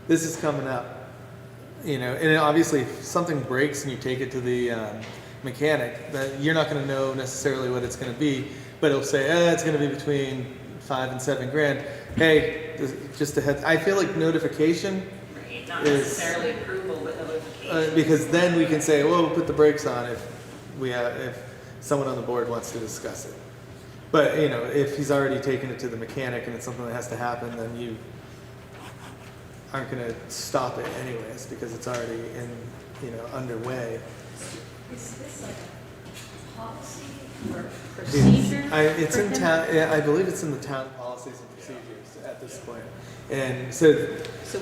this is coming up, you know, and obviously if something breaks and you take it to the mechanic, that you're not going to know necessarily what it's going to be, but it'll say, it's going to be between $5,000 and $7,000. Hey, just a heads. I feel like notification Right, not is necessarily approval, but notification. because then we can say, well, we'll put the brakes on if someone on the board wants to discuss it. But you know, if he's already taken it to the mechanic and it's something that has to happen, then you aren't going to stop it anyways because it's already underway. Is this like a policy or procedure? It's in town. I believe it's in the town policies and procedures at this point. And so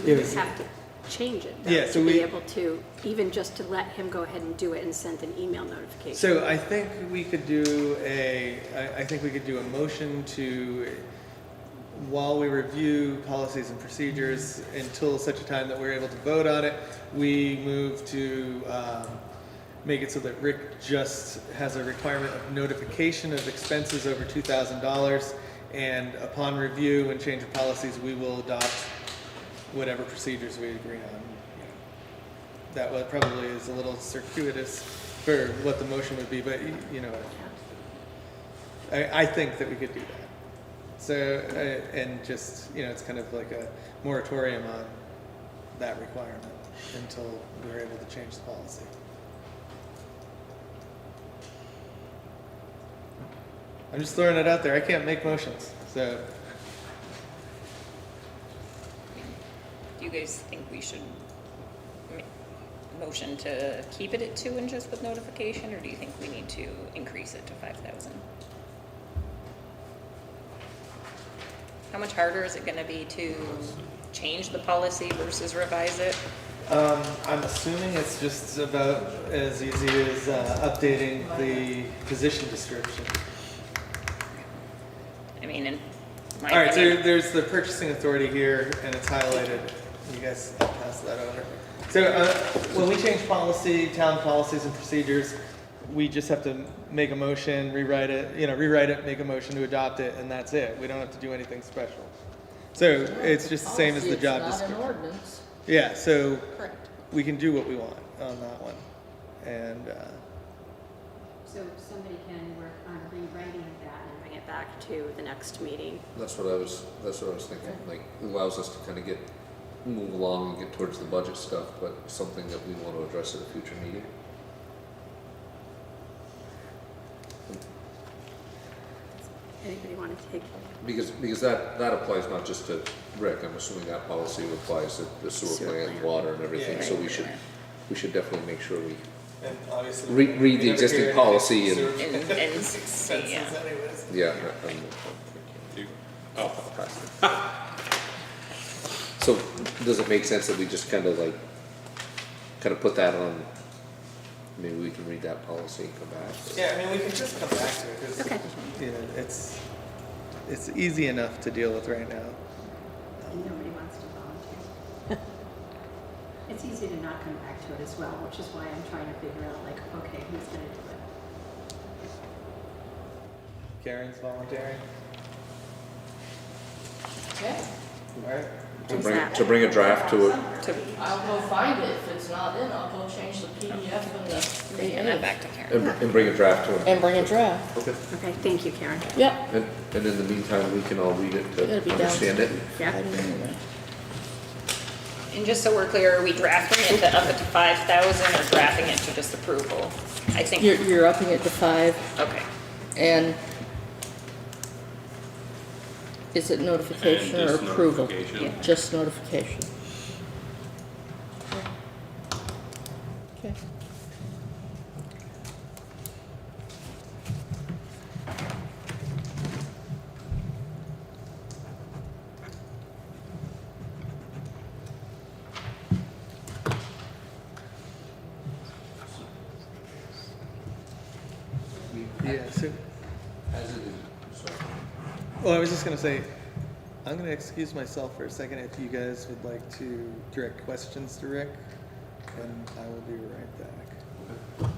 we would have to change it, though, Yeah, so to we- be able to, even just to let him go ahead and do it and send an email notification. So I think we could do a motion to, while we review policies and procedures until such a time that we're able to vote on it, we move to make it so that Rick just has a requirement of notification of expenses over $2,000, and upon review and change of policies, we will adopt whatever procedures we agree on. That probably is a little circuitous for what the motion would be, but you know, I think that we could do that. So, and just, you know, it's kind of like a moratorium on that requirement until we're able to change the policy. I'm just throwing it out there. I can't make motions, so. Do you guys think we should motion to keep it at 2 inches with notification, or do you think we need to increase it to 5,000? How much harder is it going to be to change the policy versus revise it? I'm assuming it's just about as easy as updating the position description. I mean, in my All right, so opinion, there's the purchasing authority here, and it's highlighted. You guys, I'll pass that over. So when we change policy, town policies and procedures, we just have to make a motion, rewrite it, make a motion to adopt it, and that's it. We don't have to do anything special. So it's just the same as the job It's not description. an ordinance. Yeah, so Correct. we can do what we want on that one. And So somebody can work on rewriting that and bring it back to the next meeting. That's what I was thinking. Like, it allows us to kind of move along and get towards the budget stuff, but something that we want to address at a future meeting. Anybody want to take? Because that applies not just to Rick. I'm assuming that policy applies to the sewer Sewer plant, plant. water, and everything. Yeah. So we should definitely make sure we and obviously read we the never existing hear policy anything and- sewer and expenses yeah. anyways. yeah. I'll pass it. So does it make sense that we just kind of put that on? Maybe we can read that policy and come back. Yeah, I mean, we can just come back to it because Okay. you know, it's easy enough to deal with right now. Nobody wants to volunteer. It's easy to not come back to it as well, which is why I'm trying to figure out, like, okay, who's going to do it? Karen's volunteering. Okay. All right. To bring a draft to it. I'll go find it. If it's not in, I'll go change the PDF and Bringing that back to Karen. And bring a draft to him. and bring a draft. Okay. Okay, thank you, Karen. Yep. And in the meantime, we can all read it It'll to be down. understand it. Yeah. And just so we're clear, are we drafting it to up it to 5,000 or drafting it to just approval? I think, You're upping it to 5, okay. and is it notification And or just approval? notification. Yeah. Just notification. Okay. Yeah. So, As it is, sorry. well, I was just gonna say, I'm gonna excuse myself for a second if you guys would like to direct questions to Rick, and I will be right back.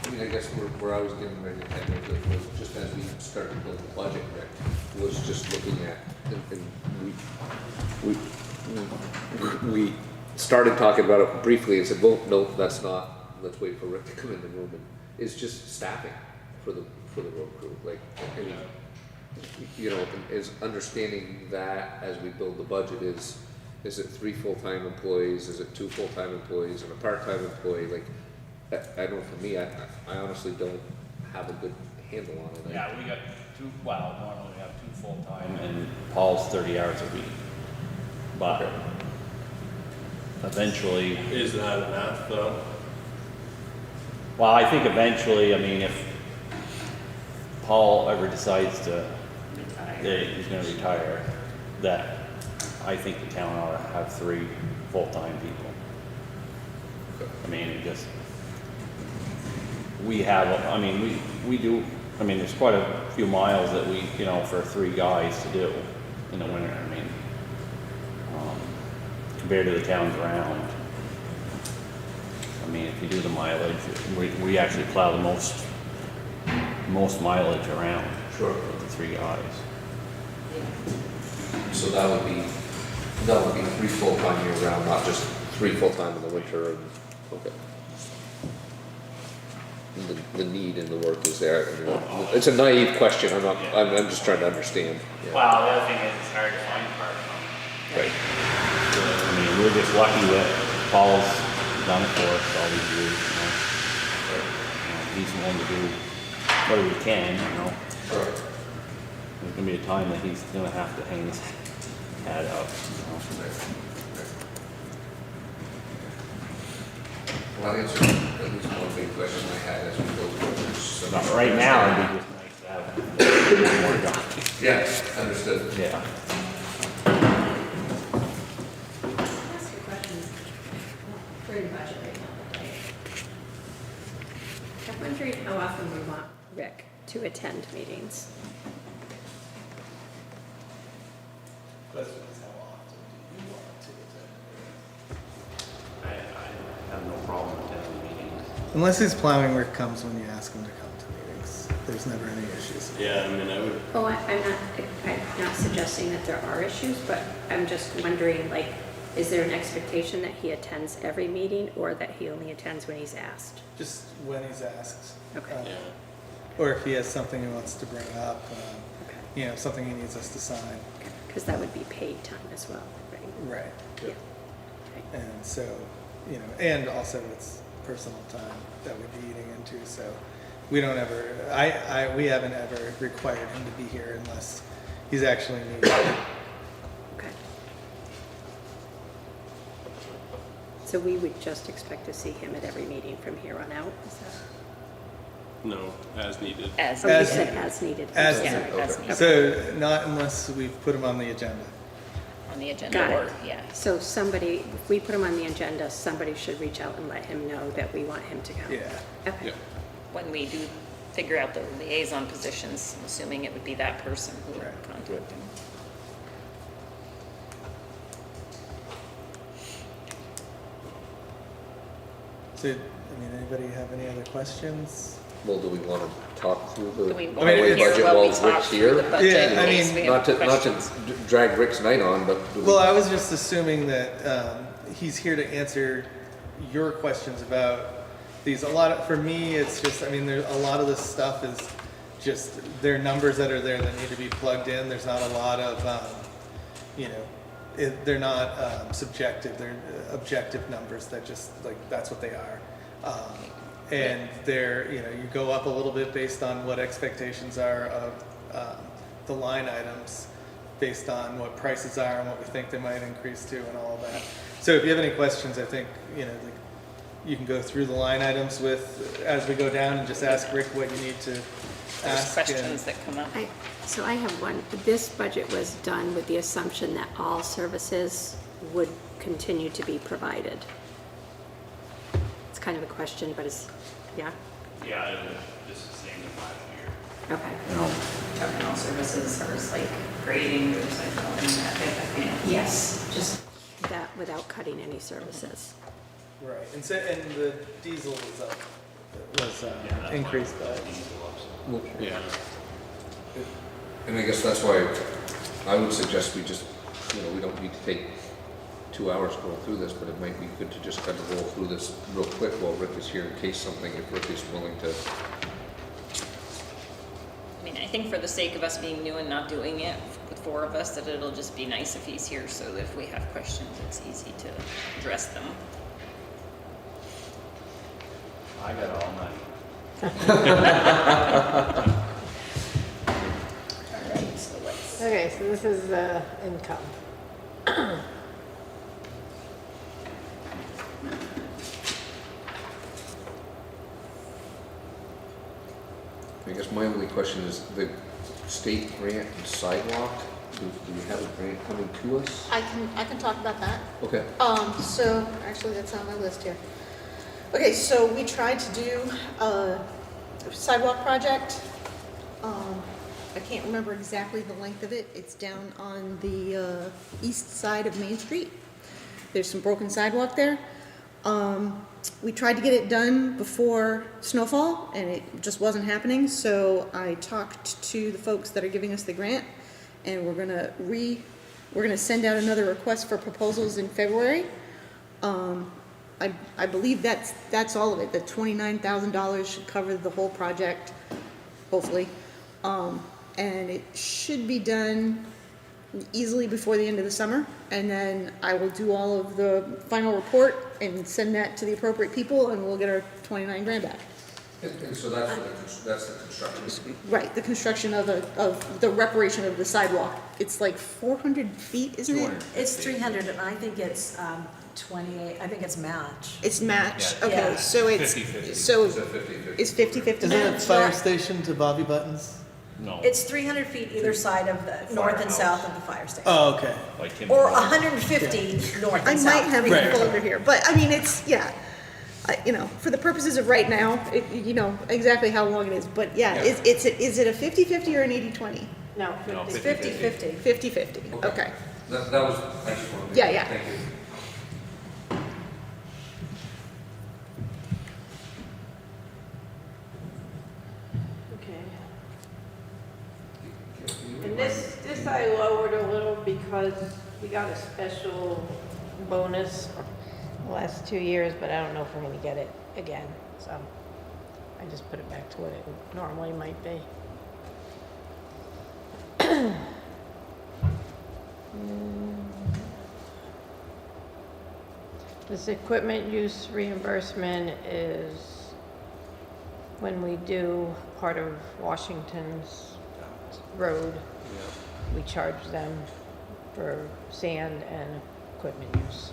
I mean, I guess where I was getting ready to head with it was just as we started to build the budget, Rick, was just looking at, and we we started talking about it briefly and said, well, no, that's not, let's wait for Rick to come in the room, and it's just staffing for the road crew, like, I mean, you know, is understanding that as we build the budget is it 3 full-time employees, is it 2 full-time employees and a part-time employee, like, I know for me, I honestly don't have a good handle on it. Yeah, we got normally we have 2 full-time and Paul's 30 hours a week. But eventually, Is that enough though? well, I think eventually, I mean, if Paul ever decides that he's gonna retire, that I think the town ought to have 3 full-time people. I mean, it just, we have, I mean, we do, I mean, there's quite a few miles that we, you know, for 3 guys to do in the winter, I mean, compared to the towns around. I mean, if you do the mileage, we actually plow the most mileage around. Sure. With the 3 guys. So that would be 3 full-time year-round, not just 3 full-time in the winter, and, okay. The need in the work is there, I mean, it's a naive question, I'm just trying to understand. Yeah. Well, the other thing is it's hard to find part-time. Right. I mean, we're just lucky that Paul's done it for us all these years, you know. He's willing to do whatever he can, you know. Sure. There's gonna be a time that he's gonna have to hang his hat up, you know. Well, that answers at least one big question I had as we go through this. But right now, it'd be just nice to have more guys. Yeah, understood. Yeah. Ask a question. We're in budget right now, right? I'm wondering how often we want Rick to attend meetings. Question is, how often do you want to attend? I have no problem attending meetings. Unless he's plowing, Rick comes when you ask him to come to meetings. There's never any issues. Yeah, I mean, I would, Oh, I'm not suggesting that there are issues, but I'm just wondering, like, is there an expectation that he attends every meeting or that he only attends when he's asked? Just when he's asked. Okay. yeah. Or if he has something he wants to bring up, Okay. you know, something he needs us to sign. Because that would be paid time as well, right? Right. Yeah. Okay. And so, you know, and also it's personal time that we'd be eating into, so we don't ever, we haven't ever required him to be here unless he's actually needed. Okay. So we would just expect to see him at every meeting from here on out? Is that? No, as needed. As Oh, you As said needed. as needed. As Yeah, needed. as needed. So not unless we've put him on the agenda. on the agenda, Got it. or, yeah. So somebody, if we put him on the agenda, somebody should reach out and let him know that we want him to come. Yeah. Okay. Yeah. When we do figure out the liaison positions, I'm assuming it would be that person who would Right. contact him. So, I mean, anybody have any other questions? Well, do we want to talk through Do the we want mean, to it's- hear budget while we while talk Rick's through here? the budget Yeah, I in case mean, we have Not to questions? drag Rick's night on, but do we? Well, I was just assuming that he's here to answer your questions about these. For me, it's just, I mean, there's a lot of this stuff is just, there are numbers that are there that need to be plugged in. There's not a lot of, you know, they're not subjective, they're objective numbers that just, like, that's what they are. And they're, you know, you go up a little bit based on what expectations are of the line items, based on what prices are and what we think they might increase to and all of that. So if you have any questions, I think, you know, like, you can go through the line items as we go down and just ask Rick what you need to There's ask. questions that come up. So I have one. This budget was done with the assumption that all services would continue to be provided. It's kind of a question, but it's, yeah? Yeah, this is the same as last year. Okay. You know, technical services are like grading, recycling, that type of thing. Yes, just that without cutting any services. Right, and the diesel was increased by. Yeah. And I guess that's why I would suggest we just you know, we don't need to take 2 hours going through this, but it might be good to just kind of roll through this real quick while Rick is here in case something, if Rick is willing to. I mean, I think for the sake of us being new and not doing it with 4 of us, that it'll just be nice if he's here so that if we have questions, it's easy to address them. I got all night. Alright, so let's. Okay, so this is income. I guess my only question is the state grant and sidewalk, do we have a grant coming to us? I can talk about that. Okay. So, actually, that's on my list here. Okay, so we tried to do a sidewalk project. I can't remember exactly the length of it. It's down on the east side of Main Street. There's some broken sidewalk there. We tried to get it done before snowfall, and it just wasn't happening, so I talked to the folks that are giving us the grant, and we're gonna send out another request for proposals in February. I believe that's all of it. The $29,000 should cover the whole project, hopefully. And it should be done easily before the end of the summer, and then I will do all of the final report and send that to the appropriate people, and we'll get our 29 grand back. And so that's the construction. Right, the construction of the reparation of the sidewalk. It's like 400 feet, isn't it? It's 300, and I think it's 28, I think it's match. It's match, Yeah. okay, Yeah. so it's, 50-50. so Is that 50/50? it's 50/50 Isn't it match. fire station to Bobby Buttons? No. It's 300 feet either side of the, north and south of the fire station. Oh, okay. Like Tim Or Hortons. 150 north I and south. might have Right. a folder here, but I mean, it's, yeah. You know, for the purposes of right now, you know exactly how long it is, but yeah, Yeah. is it a 50/50 or an 80/20? No, No, 50. 50/50. 50/50, okay. That was, I just wanted to. Yeah, yeah. Thank you. Okay. And this I lowered a little because we got a special bonus the last 2 years, but I don't know if we're gonna get it again, so I just put it back to what it normally might be. This equipment use reimbursement is when we do part of Washington's road, we charge them for sand and equipment use.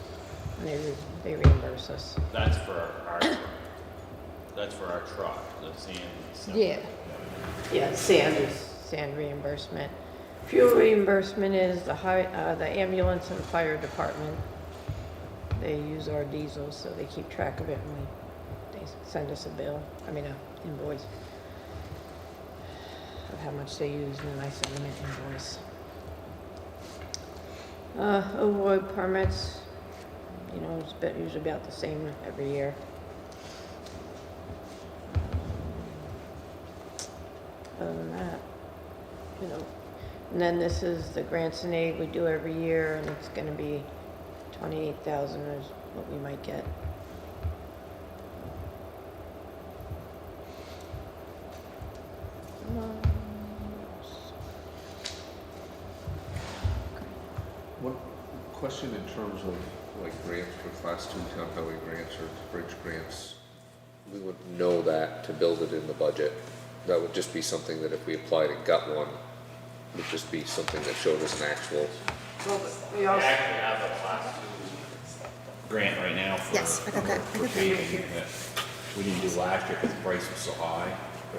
And they reimburse us. That's for our truck, the sand. stuff. Yeah. Yeah, sand reimbursement. Fuel reimbursement is the ambulance and fire department. They use our diesel, so they keep track of it and they send us a invoice of how much they use, and then I send them an invoice. Overload permits, it's usually about the same every year. Other than that, and then this is the grants and aid we do every year, and it's gonna be 28,000 is what we might get. One question in terms of like grants for class 2 town highway grants or bridge grants, we would know that to build it in the budget. That would just be something that if we applied and got one, would just be something that showed us an actual. Well, we We also, actually have a class 2 grant right now for. Yes, I got that. I for got that right paving here. that we didn't do last year because the price was so high,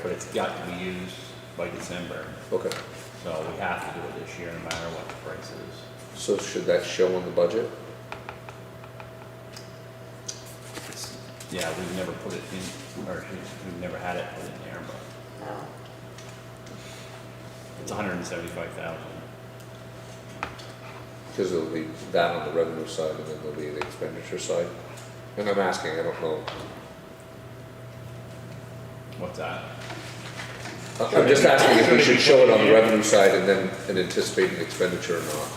but it's got to be used by December. Okay. So we have to do it this year no matter what the price is. So should that show on the budget? Yeah, we've never put it in, or we've never had it put in there, but no. it's 175,000. Because there'll be that on the revenue side and then there'll be the expenditure side. And I'm asking, I don't know. What's that? I'm just asking if we should show it on the revenue side and then an anticipated expenditure or not.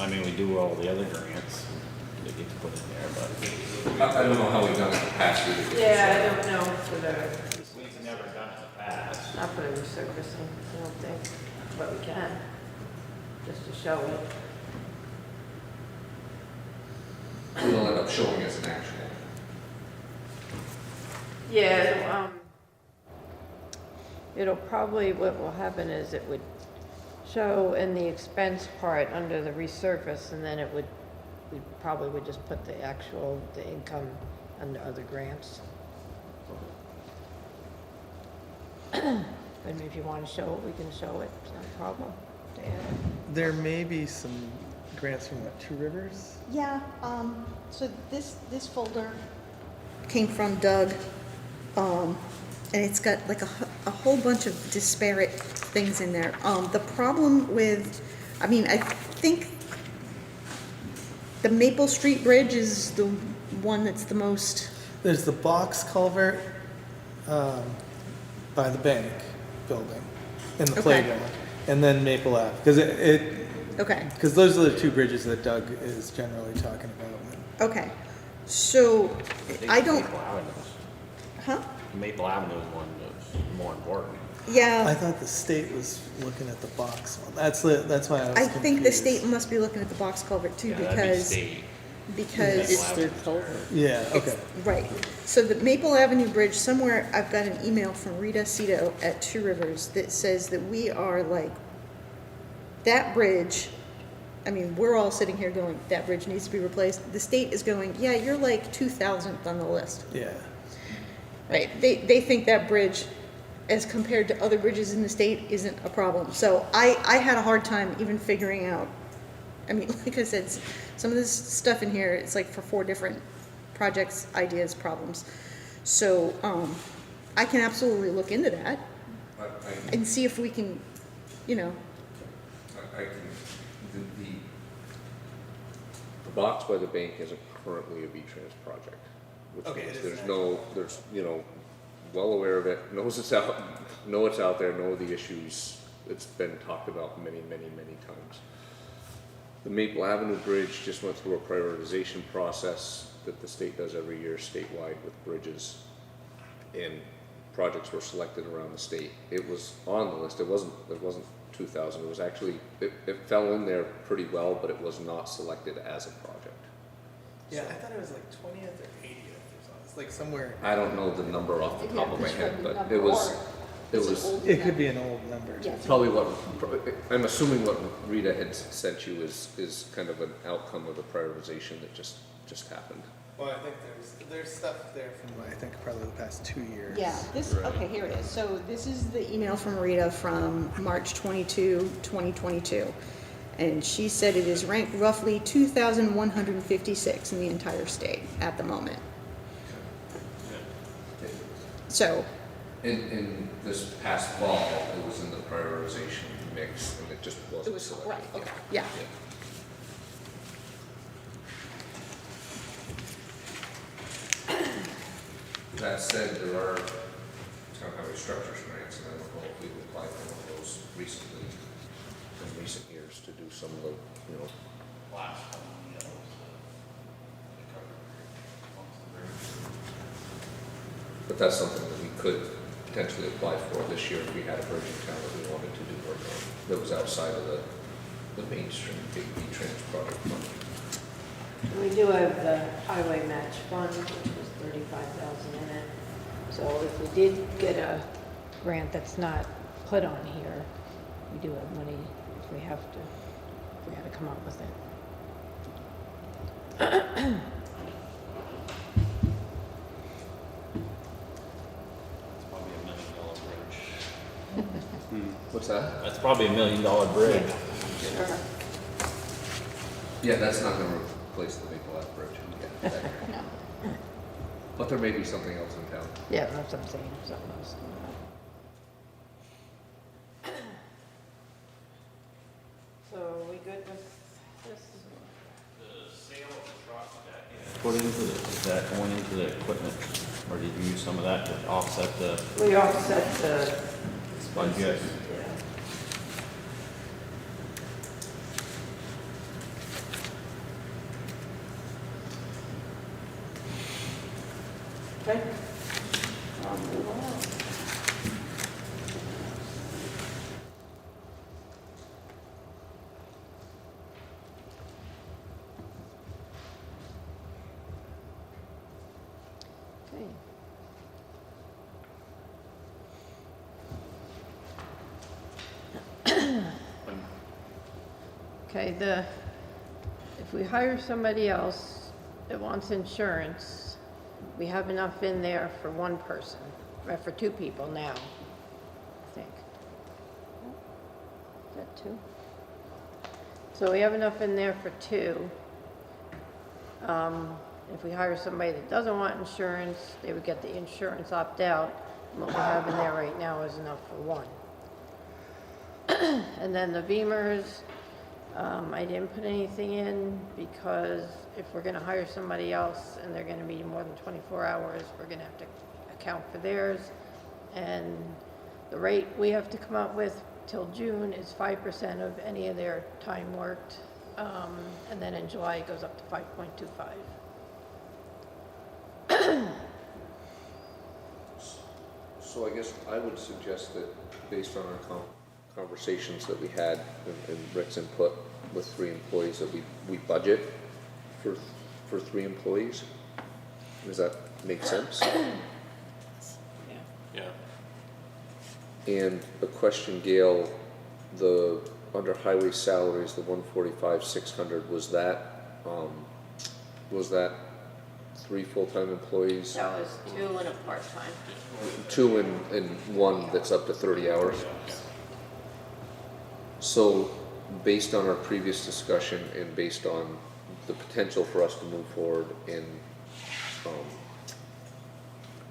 I mean, we do all the other grants that get put in there, but I don't know how we've done it in the past either. Yeah, I don't know for the, we've never done it in the past. not for the resurfacing, I don't think, but we can, just to show it. It'll end up showing as an actual. Yeah, it'll probably, what will happen is it would show in the expense part under the resurface, and then it would, we probably would just put the actual, the income under other grants. I mean, if you want to show it, we can show it, it's not a problem to add it. There may be some grants from what, Two Rivers? Yeah, so this folder came from Doug, and it's got like a whole bunch of disparate things in there. The problem with, I mean, I think the Maple Street Bridge is the one that's the most, There's the box culvert by the bank building in the Okay. playground, and then Maple Ave, okay, because those are the two bridges that Doug is generally talking about. okay. So, I don't, Maple Avenue's, huh? Maple Avenue is one that's more important. I Yeah, thought the state was looking at the box one. That's why I was I think the confused. state must be looking at the box culvert too, Yeah, that'd be because, state. because. Maple Avenue's hers. Yeah, okay. Right. So the Maple Avenue Bridge, somewhere I've got an email from Rita Cito at Two Rivers that says that we are like, that bridge, I mean, we're all sitting here going, that bridge needs to be replaced. The state is going, yeah, you're like 2,000th on the list. Yeah. Right. They think that bridge, as compared to other bridges in the state, isn't a problem. So I had a hard time even figuring out, I mean, like I said, some of this stuff in here, it's like for 4 different projects, ideas, problems. So, I can absolutely look into that and see if we can, you know, I can, the box by the bank isn't currently a V-Trans project. Which Okay, means it is there's, well aware of it, knows it's out, know it's out there, know the issues. It's been talked about many, many, many times. The Maple Avenue Bridge just went through a prioritization process that the state does every year statewide with bridges. And projects were selected around the state. It was on the list, it wasn't 2,000, it was actually, it fell in there pretty well, but it was not selected as a project. Yeah, I thought it was like 20th or 80th or something. It's like somewhere. I don't know the number off the top of my Yeah, head, it's but number it was, or it it's an was old It could be an old number. Yeah. probably what, I'm assuming what Rita had sent you is kind of an outcome of the prioritization that just happened. Well, I think there's stuff there from, I think, probably the past 2 years. Yeah, this, okay, here it is. So this is the email from Rita from March 22, 2022. And she said it is ranked roughly 2,156 in the entire state at the moment. So, In this past fall, it was in the prioritization mix, and it just it wasn't was, selected. right, okay, yeah. That said, there are town highway structures grants, and I don't know if we've applied for one of those recently, in recent years, to do some of the, Last one, yeah, was but that's something that we could potentially apply for this year if we had a bridge in town that we wanted to do work on, that was outside of the mainstream big V-Trans project fund. We do have the highway match fund, which was 35,000 in it. So if we did get a grant that's not put on here, we do have money if we have to, if we had to come up with it. It's probably $1 million bridge. What's that? That's probably $1 million bridge. Sure. Yeah, that's not gonna replace the Maple Ave Bridge. Yeah, that- No. But there may be something else in town. Yeah, that's what I'm saying, something else. So are we good with this? The sale of the truck put into is that going into the equipment, or did you use some of that to offset the We offset the budget? yeah. Okay. I'll move along. Okay. Okay, if we hire somebody else that wants insurance, we have enough in there for one person, or for two people now, I think. Is that two? So we have enough in there for two. If we hire somebody that doesn't want insurance, they would get the insurance opt-out. And what we have in there right now is enough for one. And then the Beamers, I didn't put anything in because if we're gonna hire somebody else and they're gonna be more than 24 hours, we're gonna have to account for theirs. And the rate we have to come up with till June is 5% of any of their time worked. And then in July, it goes up to 5.25. So I guess I would suggest that based on our conversations that we had and Rick's input with 3 employees, that we budget for 3 employees. Does that make sense? Yeah. Yeah. And a question, Gail, under highway salaries, the 145,600, was that 3 full-time employees? That was 2 and a part-time. 2 and 1 that's up to 30 hours? So, based on our previous discussion and based on the potential for us to move forward in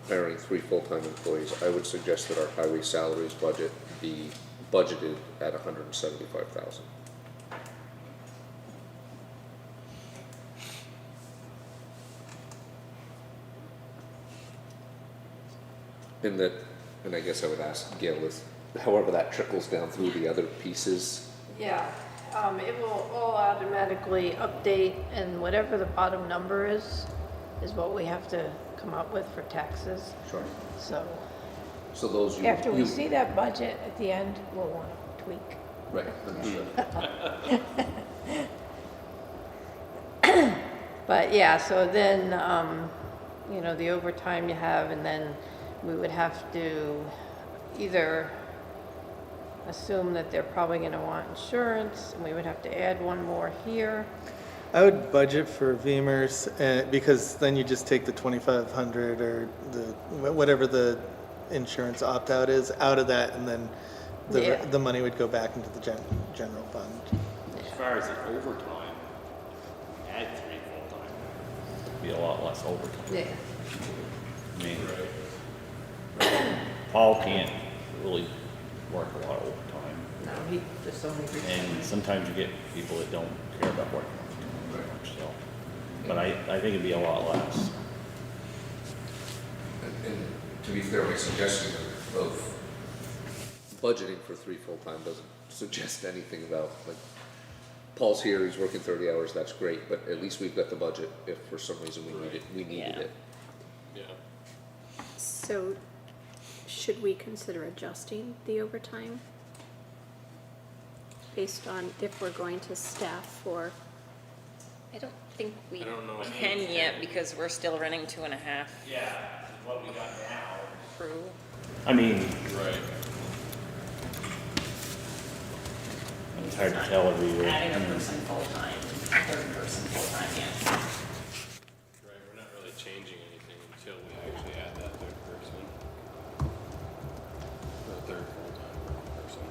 hiring 3 full-time employees, I would suggest that our highway salaries budget be budgeted at $175,000. And I guess I would ask Gail, is however that trickles down through the other pieces. Yeah, it will all automatically update, and whatever the bottom number is what we have to come up with for taxes. Sure. So those after we see that budget at the end, we'll want to tweak. Right, understood. But yeah, so then, the overtime you have, and then we would have to either assume that they're probably gonna want insurance, and we would have to add one more here. I would budget for Beamers, because then you just take the 2,500 or whatever the insurance opt-out is out of that, and then Yeah. the money would go back into the general fund. As far as the overtime, add 3 full-time, be a lot less overtime. Yeah. I mean, Paul can't really work a lot of overtime, No, he just only. and sometimes you get people that don't care about working overtime very much, so. But I think it'd be a lot less. And to be fair, my suggestion of budgeting for 3 full-time doesn't suggest anything about, like, Paul's here, he's working 30 hours, that's great, but at least we've got the budget if for some reason we needed Yeah. it. Yeah. So, should we consider adjusting the overtime? Based on if we're going to staff for, I don't think we I don't know if can we can. yet because we're still running 2.5 Yeah, what we got now. crew. I mean, Right. it's hard to tell every year. Adding a person full-time, a third person full-time, yeah. Right, we're not really changing anything until we actually add that 3rd person. The 3rd full-time person.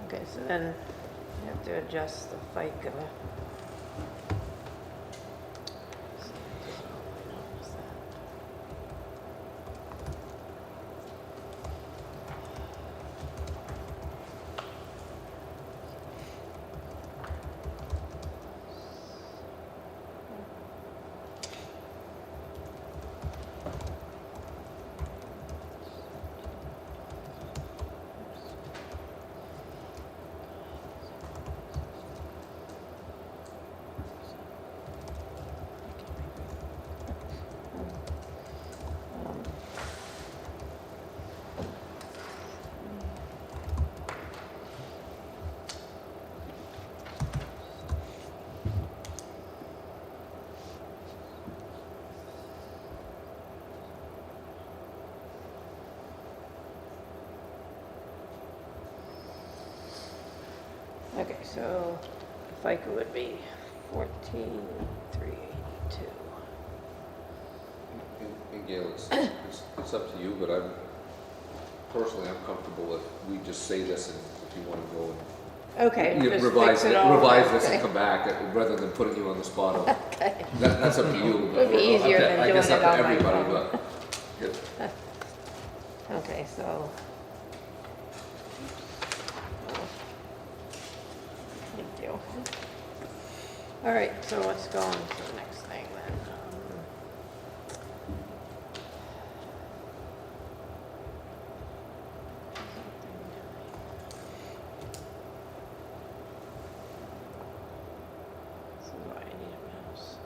Okay, so then you have to adjust the FICA. Okay, so FICA would be 14,382. And Gail, it's up to you, but I'm comfortable if we just say this and if you wanna go Okay, and just revise fix it all. revise this Okay. and come back, rather than putting you on the spot. Okay. That's up to you. It'd be easier than I guess doing up it to on my everybody, phone. but. yeah. Okay, so. Big deal. All right, so let's go on to the next thing then. This is why I need a mouse.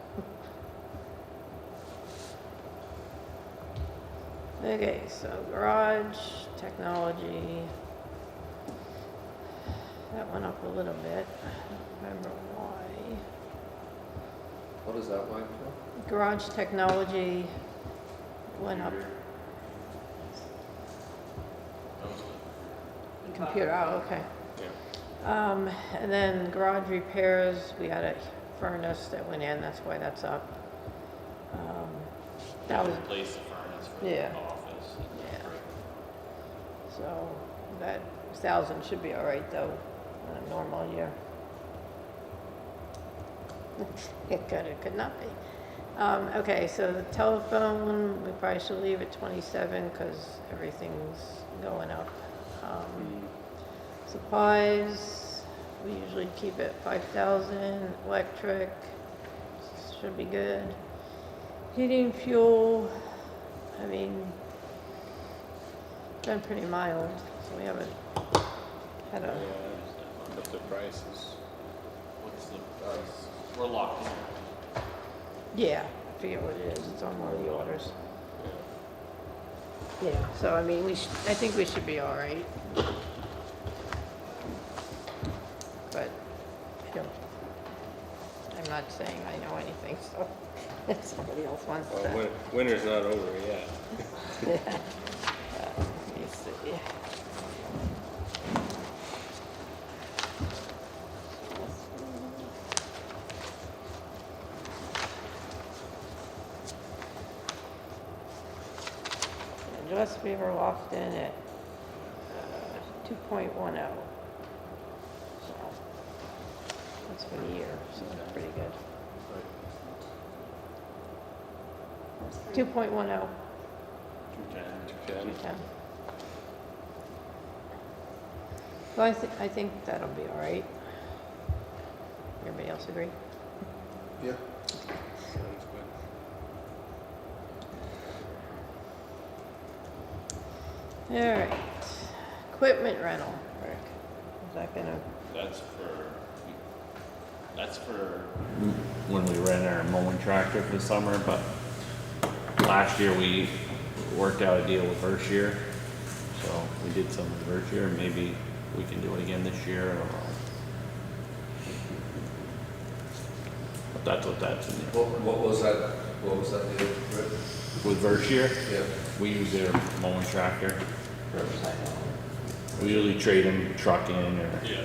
Okay, so garage, technology. That went up a little bit. I don't remember why. What is that line for? Garage technology went up. Computer, oh, okay. And then garage repairs, we had a furnace that went in, that's why that's up. That was, Replace the furnace for Yeah. the office. Yeah. so that 1,000 should be all right though, in a normal year. It could not be. Okay, so the telephone, we probably should leave at 27 because everything's going up. Supplies, we usually keep it 5,000. Electric, should be good. Heating, fuel, I mean, been pretty mild, so we haven't had a, But the prices, what's the price? We're locked in. yeah, I forget what it is, it's on one of the orders. Yeah, so I mean, I think we should be all right. But, I'm not saying I know anything, so if somebody else wants to. Well, winter's not over yet. Yeah. Let me see. Just we were locked in at 2.10. So that's for the year, so that's pretty good. 2.10. 210. 210. Well, I think that'll be all right. Everybody else agree? Yeah. Sounds good. All right. Equipment rental, Rick. Is that gonna, That's for when we rent our mowing tractor for the summer, but last year we worked out a deal with Berkshire. So we did some with Berkshire, maybe we can do it again this year, I don't know. But that's what that's in there. What was that deal, Rick? With Berkshire, Yeah. we use their mowing tractor. We usually trade them truck in or. Yeah.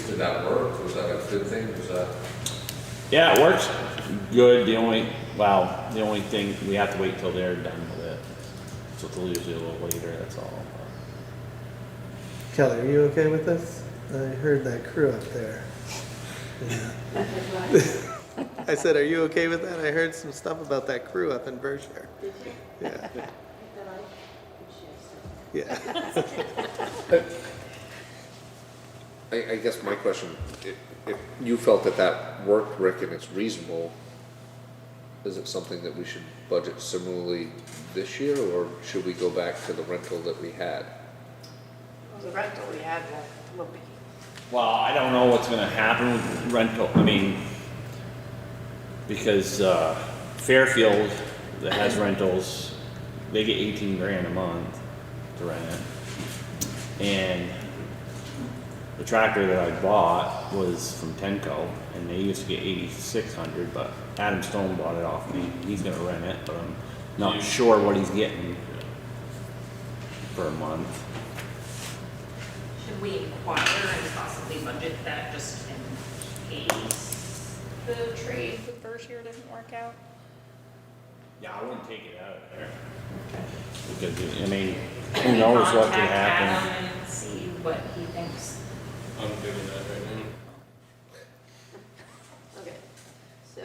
Did that work? Was that a good thing? Was that? Yeah, it works good. The only thing, we have to wait till they're done with it. So it's usually a little later, that's all. Kelly, are you okay with this? I heard that crew up there. Yeah. I said, are you okay with that? I heard some stuff about that crew up in Berkshire. Did you? Yeah. That Yeah. I guess my question, if you felt that worked, Rick, and it's reasonable, is it something that we should budget similarly this year, or should we go back to the rental that we had? the rental we had will be. Well, I don't know what's gonna happen with rental, I mean, because, Fairfield that has rentals, they get 18 grand a month to rent it. And the tractor that I bought was from Tenco, and they used to get 8,600, but Adam Stone bought it off me. He's gonna rent it, but I'm not sure what he's getting per month. Should we inquire and possibly budget that just in case the trade for the first year doesn't work out? Yeah, I wouldn't take it out of there. Because, I mean, who knows what could Contact happen. Adam and see what he thinks. I'm doing that right now. Okay, so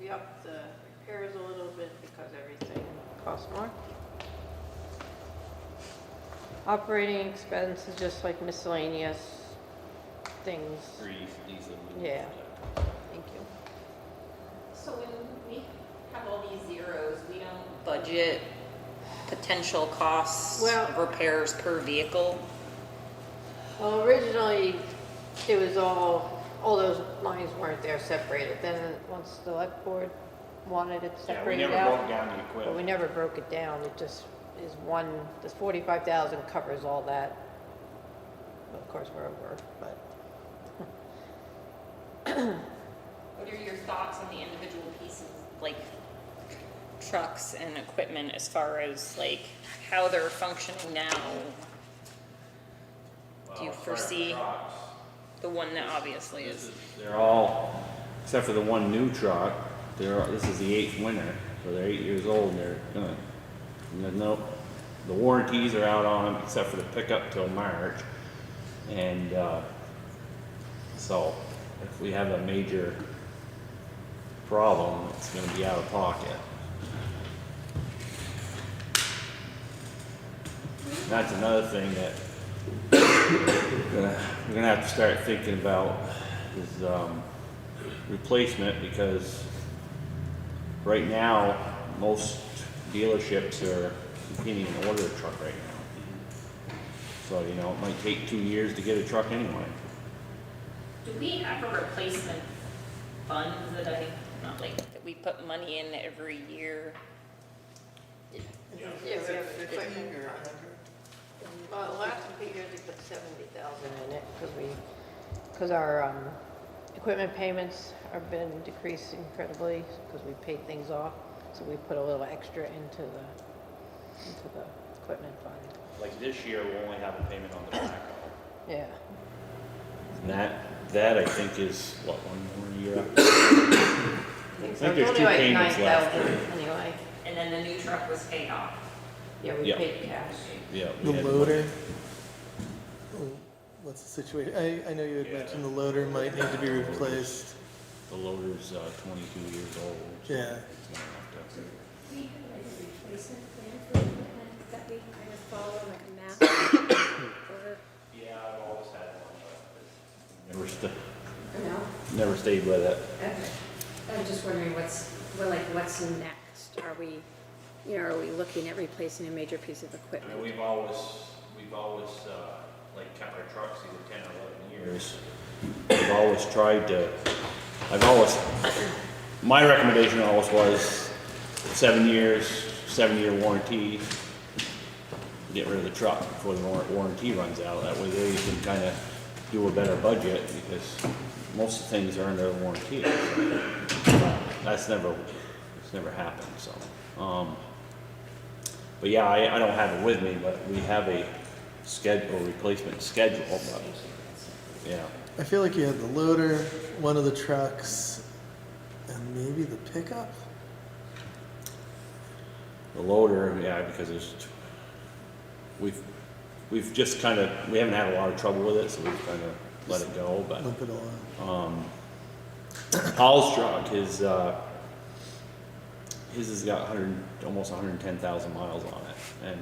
we upped the repairs a little bit because everything costs more. Operating expenses, just like miscellaneous things. Grease, diesel. Yeah. Thank you. So when we have all these zeros, we don't budget potential costs Well- of repairs per vehicle? Well, originally, it was all those lines weren't there separated. Then once the Selectboard wanted it Yeah, we separated never broke out, down the but we equipment. never broke it down. It just is one, this 45,000 covers all that. Well, of course, we're over, but. What are your thoughts on the individual pieces, like trucks and equipment, as far as like how they're functioning now? Do you Well, as far as the foresee trucks, the one that obviously is? they're all, except for the one new truck, this is the 8th winter, so they're 8 years old, and they're gonna, the warranties are out on them, except for the pickup till March. And, so, if we have a major problem, it's gonna be out of pocket. That's another thing that we're gonna have to start thinking about is, replacement, because right now, most dealerships are continuing to order a truck right now. So, you know, it might take 2 years to get a truck anyway. Do we have a replacement fund not like, that we put money in every year? Yeah, we have an equipment fund. Well, the last few years, we put 70,000 in it, because our equipment payments have been decreasing incredibly, because we paid things off, so we put a little extra into the equipment fund. Like this year, we'll only have a payment on the backhoe. Yeah. And that I think is, what, one more year? I think there's 2 payments left. 9,000 anyway. And then the new truck was paid off. Yeah, we Yeah. paid cash. Yeah. The we had loader? Oh, what's the situation? I know you had mentioned the loader might need to be replaced. The loader's 22 years old. So Yeah. it's gonna have to- We had like a replacement plan for equipment that we kind of follow, like a map. Or, Yeah, I've always had one, but no? never stayed with it. Okay. I'm just wondering what's next? Are we looking at replacing a major piece of I mean, equipment? we've always like kept our trucks either 10 or 11 years. My recommendation always was 7 years, 7-year warranty. Get rid of the truck before the warranty runs out. That way they can kind of do a better budget, because most of the things are under warranty. So it's never happened, so. But yeah, I don't have it with me, but we have a replacement schedule, but, yeah. I feel like you had the loader, one of the trucks, and maybe the pickup? The loader, yeah, because we've just kind of, we haven't had a lot of trouble with it, so we've kind of let it go, but. Limp it all out. Paul's truck, his has got almost 110,000 miles on it, and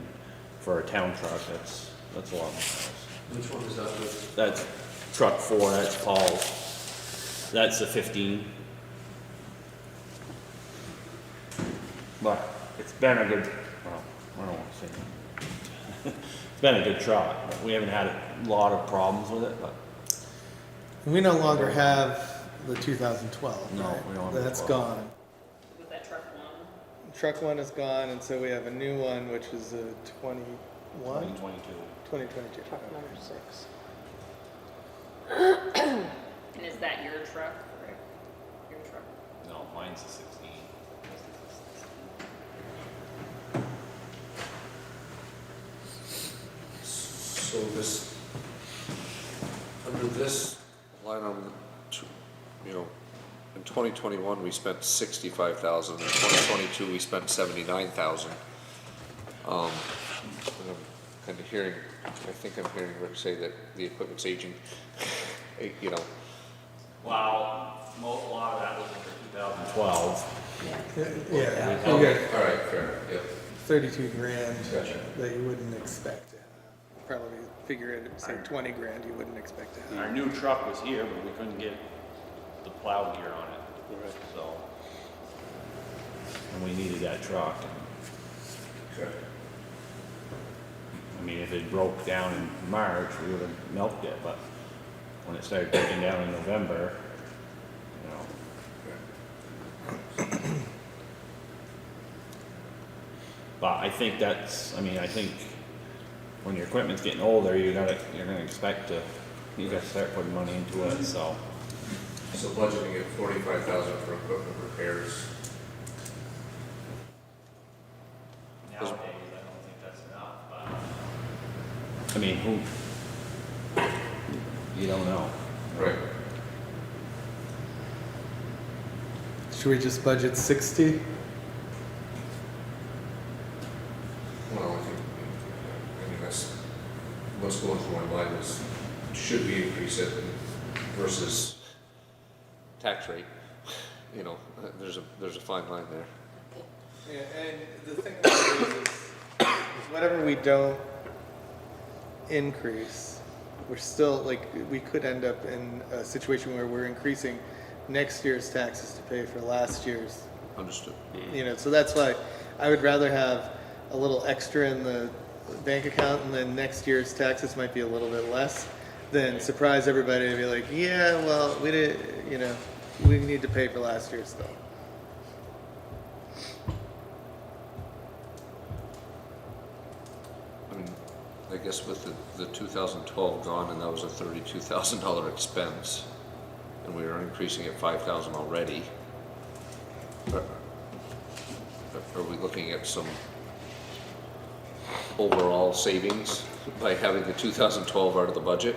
for a town truck, that's a lot of miles. Which one is that with? That's truck 4, that's Paul's. That's a 15. But it's been a good, well, I don't want to say that. It's been a good truck, but we haven't had a lot of problems with it, but. We no longer have the 2012, No, right? we don't have the That's 12. gone. Was that truck one? Truck one is gone, and so we have a new one, which is a 21? 2022. 2022. Truck number 6. And is that your truck, or your truck? No, mine's a 16. So this, under this line item, you know, in 2021, we spent 65,000, in 2022, we spent 79,000. I'm kind of hearing, I think I'm hearing Rick say that the equipment's aging, you know. Well, a lot of that was under 2012. Yeah, Oh, you got all right, fair, yep. 32 grand Gotcha. that you wouldn't expect to have. Probably figure it at, say, 20 grand you wouldn't expect to have. Our new truck was here, but we couldn't get the plow gear on it, so. And we needed that truck. Okay. I mean, if it broke down in March, we would have milked it, but when it started breaking down in November, you know. But I think that's, I mean, I think when your equipment's getting older, you're gonna expect to, you gotta start putting money into it, so. So budgeting at 45,000 for equipment repairs. Nowadays, I don't think that's enough, but. I mean, you don't know. Right. Should we just budget 60? Well, I think, I mean, that's, what's going through my mind is, should we increase it versus tax rate? You know, there's a fine line there. Yeah, and the thing about it is whatever we don't increase, we're still, like, we could end up in a situation where we're increasing next year's taxes to pay for last year's. Understood. You know, so that's why I would rather have a little extra in the bank account, and then next year's taxes might be a little bit less, than surprise everybody and be like, yeah, well, we did, you know, we need to pay for last year's stuff. I mean, I guess with the 2012 gone, and that was a $32,000 expense, and we are increasing it 5,000 already. Are we looking at some overall savings by having the 2012 out of the budget?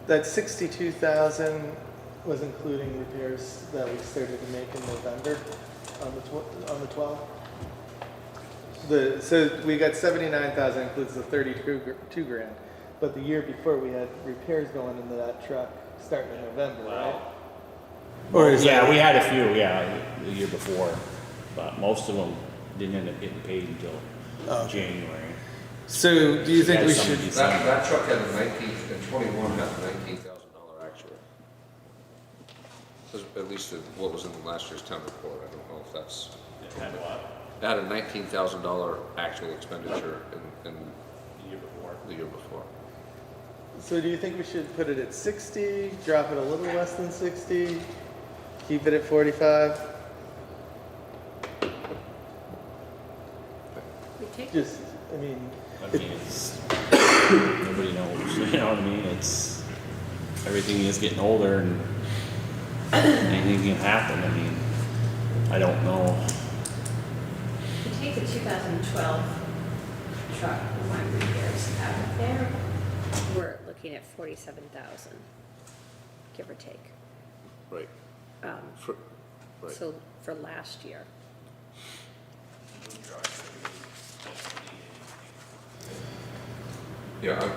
That 62,000 was including repairs that we started to make in November on the 12th. So we got 79,000 includes the 32 grand, but the year before we had repairs going into that truck starting in November, right? Or is Yeah, that, we had a few, the year before, but most of them didn't end up getting paid until January. so do you think we Some should? of these- That truck had a 21 had a $19,000 actual. At least what was in the last year's town report. I don't know if that's. It had what? It had a $19,000 actual expenditure in The year before. the year before. So do you think we should put it at 60, drop it a little less than 60, keep it at 45? We take Just, I mean, I mean, it's, nobody knows, you know what I mean? It's, everything is getting older and anything can happen. I mean, I don't know. We take the 2012 truck, the one repairs out of there, we're looking at 47,000, give or take. Right. Um, Right. So for last year. Yeah.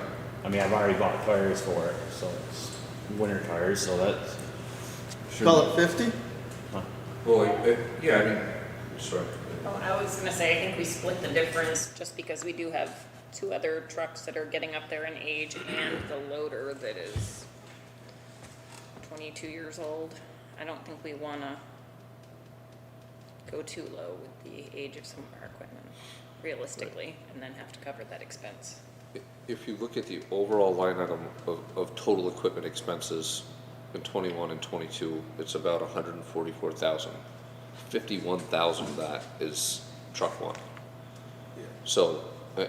I mean, I've already bought tires for it, so it's winter tires, so that's. call it 50? Well, yeah. I mean, sorry. Oh, I was gonna say, I think we split the difference just because we do have two other trucks that are getting up there in age and the loader that is 22 years old. I don't think we wanna go too low with the age of some of our equipment, realistically, and then have to cover that expense. If you look at the overall line item of total equipment expenses in 21 and 22, it's about 144,000. 51,000 of that is truck one. Yeah. So,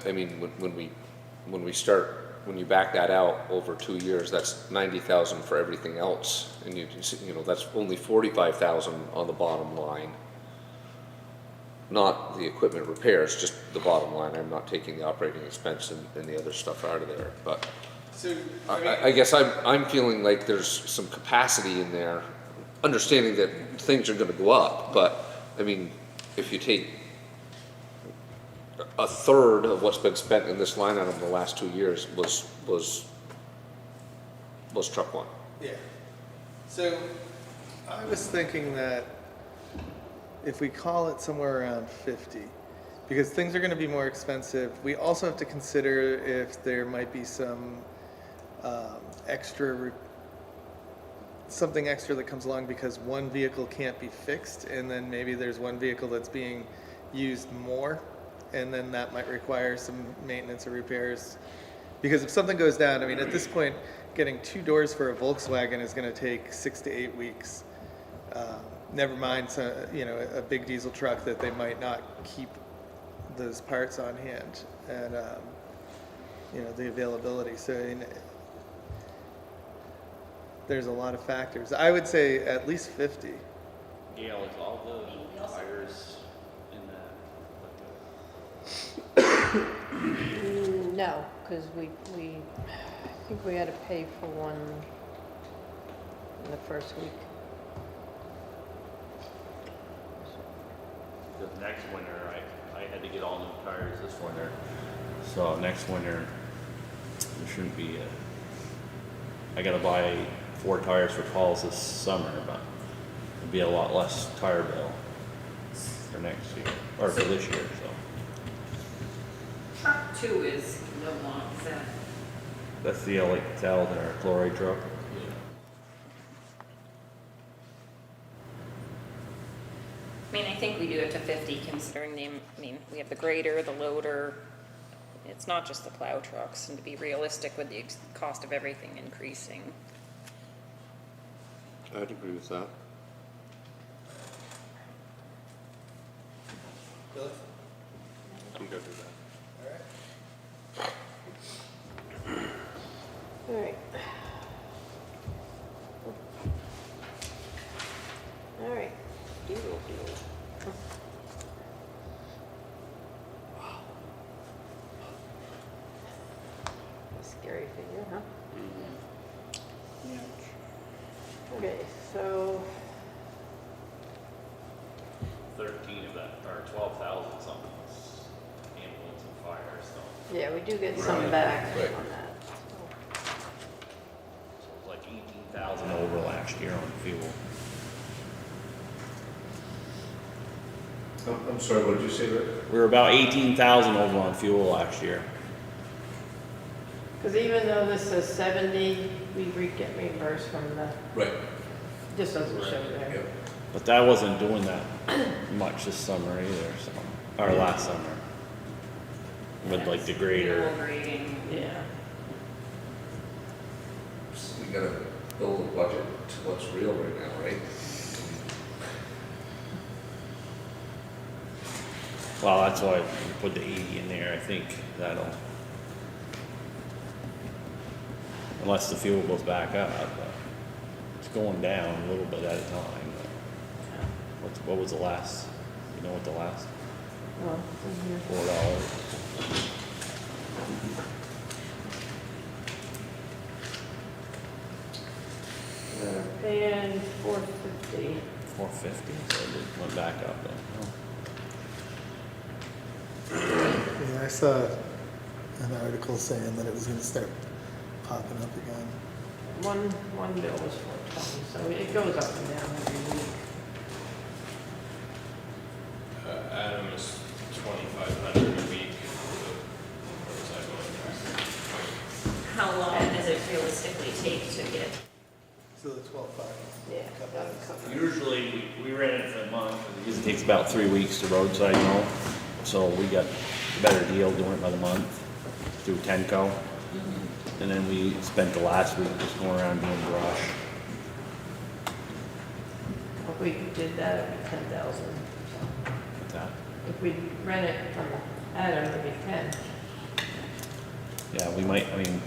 I mean, when you back that out over 2 years, that's 90,000 for everything else, and you know that's only 45,000 on the bottom line. not the equipment repairs, just the bottom line. I'm not taking the operating expense and the other stuff out of there, but So, I guess I'm feeling like there's some capacity in there, understanding that things are gonna go up, but, I mean, if you take a third of what's been spent in this line item the last 2 years was truck one. yeah. So I was thinking that if we call it somewhere around 50, because things are going to be more expensive, we also have to consider if there might be some something extra that comes along because one vehicle can't be fixed, and then maybe there's one vehicle that's being used more, and then that might require some maintenance or repairs. Because if something goes down, I mean, at this point, getting 2 doors for a Volkswagen is going to take 6 to 8 weeks. Never mind, a big diesel truck that they might not keep those parts on hand, and the availability. So there's a lot of factors. I would say at least 50. Gail, is all the tires in that? No, because I think we had to pay for one in the first week. Because next winter, I had to get all new tires this winter. So next winter, there shouldn't be I gotta buy 4 tires for Paul's this summer, but it'd be a lot less tire bill for next year, or for this year, so. Truck 2 is the one that, That's the like tell our chloride truck. I mean, I think we do it to 50 considering we have the grader, the loader. It's not just the plow trucks, and to be realistic with the cost of everything increasing. I'd agree with that. Billy? I'm good with that. All right. All right. A scary figure, huh? Okay, so 13 of that, or 12,000 something was ambulance and fire, so. yeah, we do get some back Right. on that. So it was like 18,000 over last year on fuel. I'm sorry, what did you say, Rick? We were about 18,000 over on fuel last year. Because even though this says 70, we get reimbursed from the, Right. just doesn't show there. Yep. But that wasn't doing that much this summer either, so, or last summer. With like the grader. Fuel grading. Yeah. We gotta build a budget to what's real right now, right? Well, that's why we put the 80 in there, I think that'll. Unless the fuel goes back up, but it's going down a little bit at a time. But what was the last, you know what the last, Well, it's in here. $4? We're paying $450. 450, so it went back up then. Yeah, I saw an article saying that it was gonna start popping up again. One bill was $420, so it goes up and down every week. Adam is 2,500 a week for the roadside mowing truck. How long does it realistically take to get? So the 12.5. Yeah, that'll cover it. Usually, we ran it for a month. It usually takes about 3 weeks to roadside mow, so we got a better deal doing it by the month through Tenco. And then we spent the last week just going around doing brush. If we did that, it'd be 10,000. What's that? If we rent it from Adam, it'd be 10. Yeah, we might, I mean,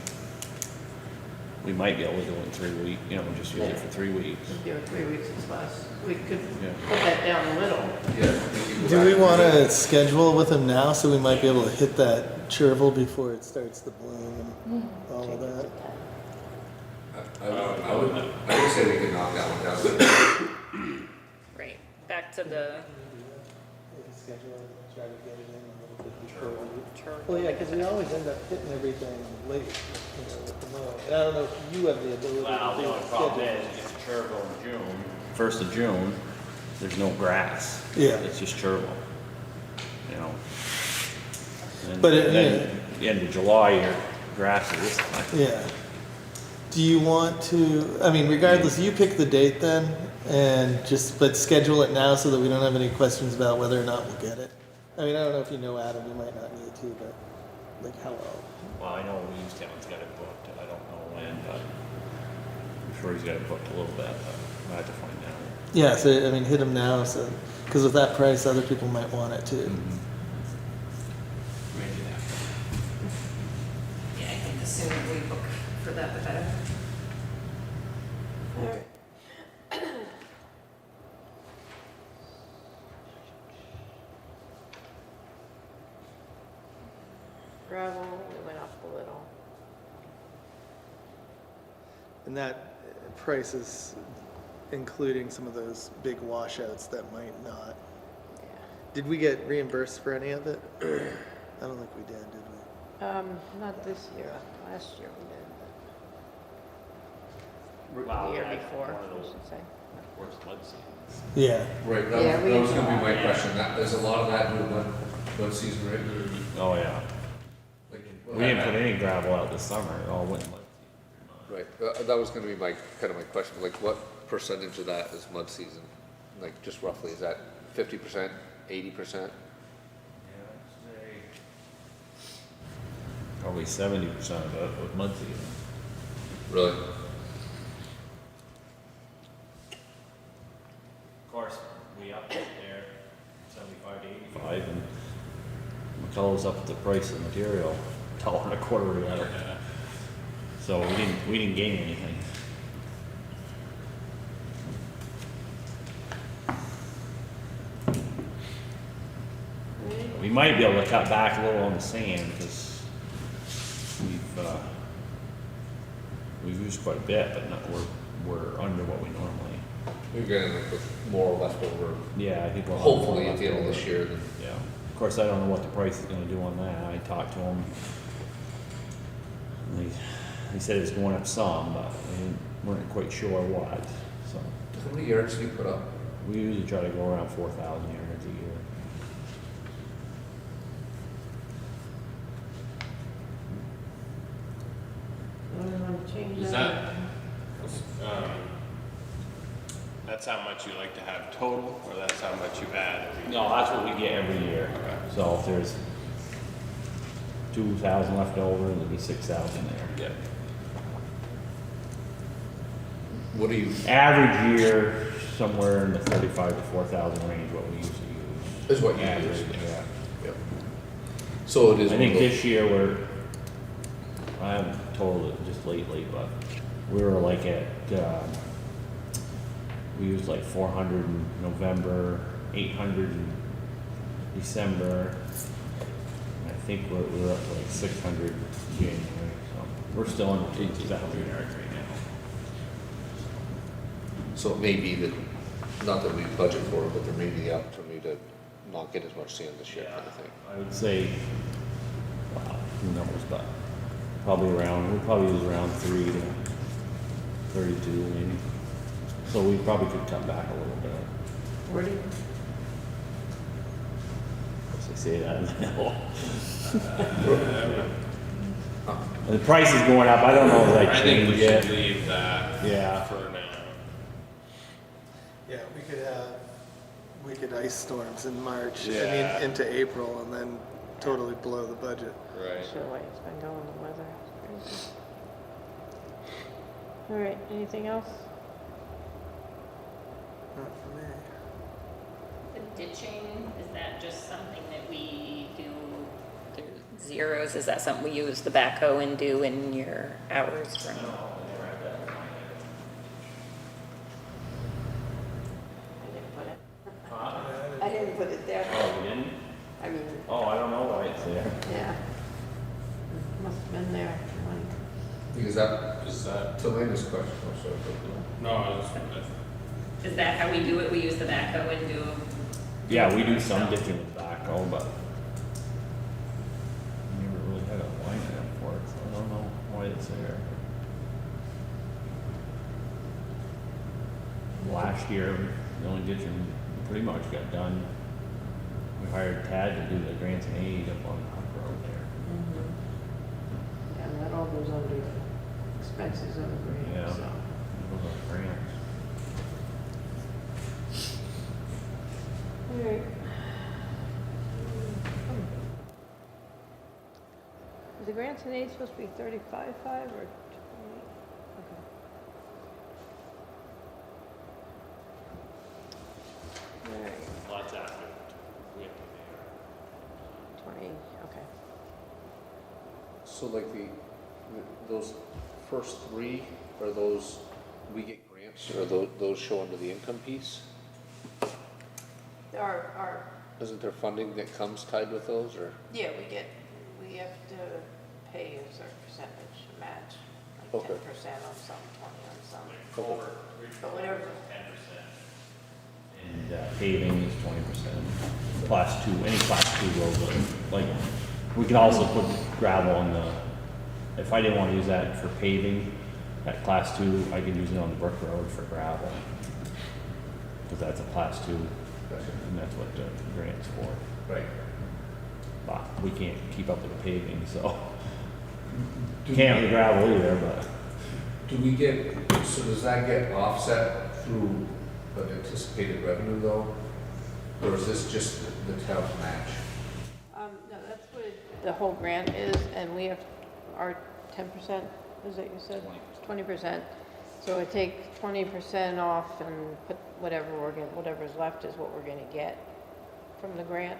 we might be able to do it in 3 weeks, you know, just use it for 3 weeks. If you were 3 weeks is less, we could Yeah. put that down a little. Yeah. Do we want to schedule with him now so we might be able to hit that chervil before it starts to bloom and all of that? I would say we could knock that one down. Right, back to the Schedule it, try to get it in a little bit before. chart. Well, yeah, because we always end up hitting everything late, you know, with the mow. And I don't know if you have the ability Well, to the do only a problem schedule. is, it's chervil in June, 1st of June, there's no grass. Yeah. It's just chervil, you know. And But it- then, the end of July, your grass is this time. Yeah. Do you want to, I mean, regardless, you pick the date then, and just, but schedule it now so that we don't have any questions about whether or not we'll get it. I mean, I don't know if you know Adam, you might not need to, but like how well. Well, I know Williamstown's got it booked, I don't know when, but I'm sure he's got it booked a little bit, but I have to find out. Yeah, so, I mean, hit him now, so, because with that price, other people might want it too. Yeah, I think the sooner we book for that, the better. All right. Gravel, we went up a little. And that price is including some of those big washouts that might not. Yeah. Did we get reimbursed for any of it? I don't think we did we? Not this year, last year we did, Wow, but the year yeah, before, one of I those should say. worst mud seasons. Yeah. Right, Yeah, we- that was gonna be my question, that, there's a lot of that in one season, right? Oh, yeah. Like, We didn't put any gravel out this summer, it all went mud. Right, that was gonna be my, kind of my question, like what percentage of that is mud season? Like, just roughly, is that 50%, 80%? Probably 70% of it was mud season. Really? Of course, we upped it there, 75 to 85, and McCullough's up the price of material, $1.25 a yard. So we didn't gain anything. We might be able to cut back a little on the sand, because we've used quite a bit, but not, we're under what we normally. We're gonna look with more left over, Yeah, I think we'll. have hopefully more at the end of left this over. year, then. Yeah, of course, I don't know what the price is gonna do on that, I talked to him. And he said it's going up some, but we weren't quite sure what, so. How many yards do you put up? We usually try to go around 4,000 yards a year. We want to change Is that? that's how much you like to have total, or that's how much you add every year? No, that's what we get every year. So if there's 2,000 left over, there'll be 6,000 there. Yeah. What do you, Average year, somewhere in the 35 to 4,000 range, what we usually use. is what you Average, use? yeah. Yep. So it is. I one think of those- this year I haven't told it just lately, but we were like at, we used like 400 in November, 800 in December. And I think we're up to like 600 in January, so we're still under 2,000 yards right now. So it may be that, not that we budget for it, but there may be the opportunity to not get as much sand this year, kind of thing. I would say, wow, who knows, but probably around, we'll probably use around 3 to 32 maybe. So we probably could cut back a little bit. Where do you, As I say that now. The price is going up, I don't know if I I think we change should it. leave that Yeah. for now. Yeah, we could ice storms in March, I Yeah. mean, into April, and then totally blow the budget. Right. sure way it's been going, the weather, it's crazy. All right, anything else? Not for me. The ditching, is that just something that we do through zeros? Is that something we use the backhoe and do in your hours from? put it there. Oh, we didn't? I mean, Oh, I don't know why it's there. yeah. Must have been there when, Is that, Is that, to Lena's question, I'm sorry. no, I was, Is that how we do it? We use the backhoe and do? Yeah, we do some ditching with backhoe, but we never really had a line item for it, so I don't know why it's there. Last year, the only ditching pretty much got done. We hired Tad to do the grants and aid up on Huck Road there. and that all goes under expenses of the grant, Yeah. so. Those are grants. Alright. Is the grants and aid supposed to be 35.5 or 28? Okay. Alright, well, that's after we have to pay 20, okay. So like those first three, are those, we get grants, or those show under the income piece? Our, Isn't there funding that comes tied with those, or? yeah, we have to pay a certain percentage match, like Okay. 10% on some, 20 on some. Okay. But whatever, And paving is 20%. Class 2, any class 2 road, like, we can also put gravel on the, if I didn't want to use that for paving, that class 2, I could use it on the Brook Road for gravel. Because that's a class 2, and that's what the grant's for. Right. But we can't keep up with the paving, so. Can't with gravel either, but. Do we get, so does that get offset through an anticipated revenue though? Or is this just the town's match? no, that's what the whole grant is, and we have our 10%, is that you said? 20%. So we take 20% off and put whatever whatever's left is what we're gonna get from the grant.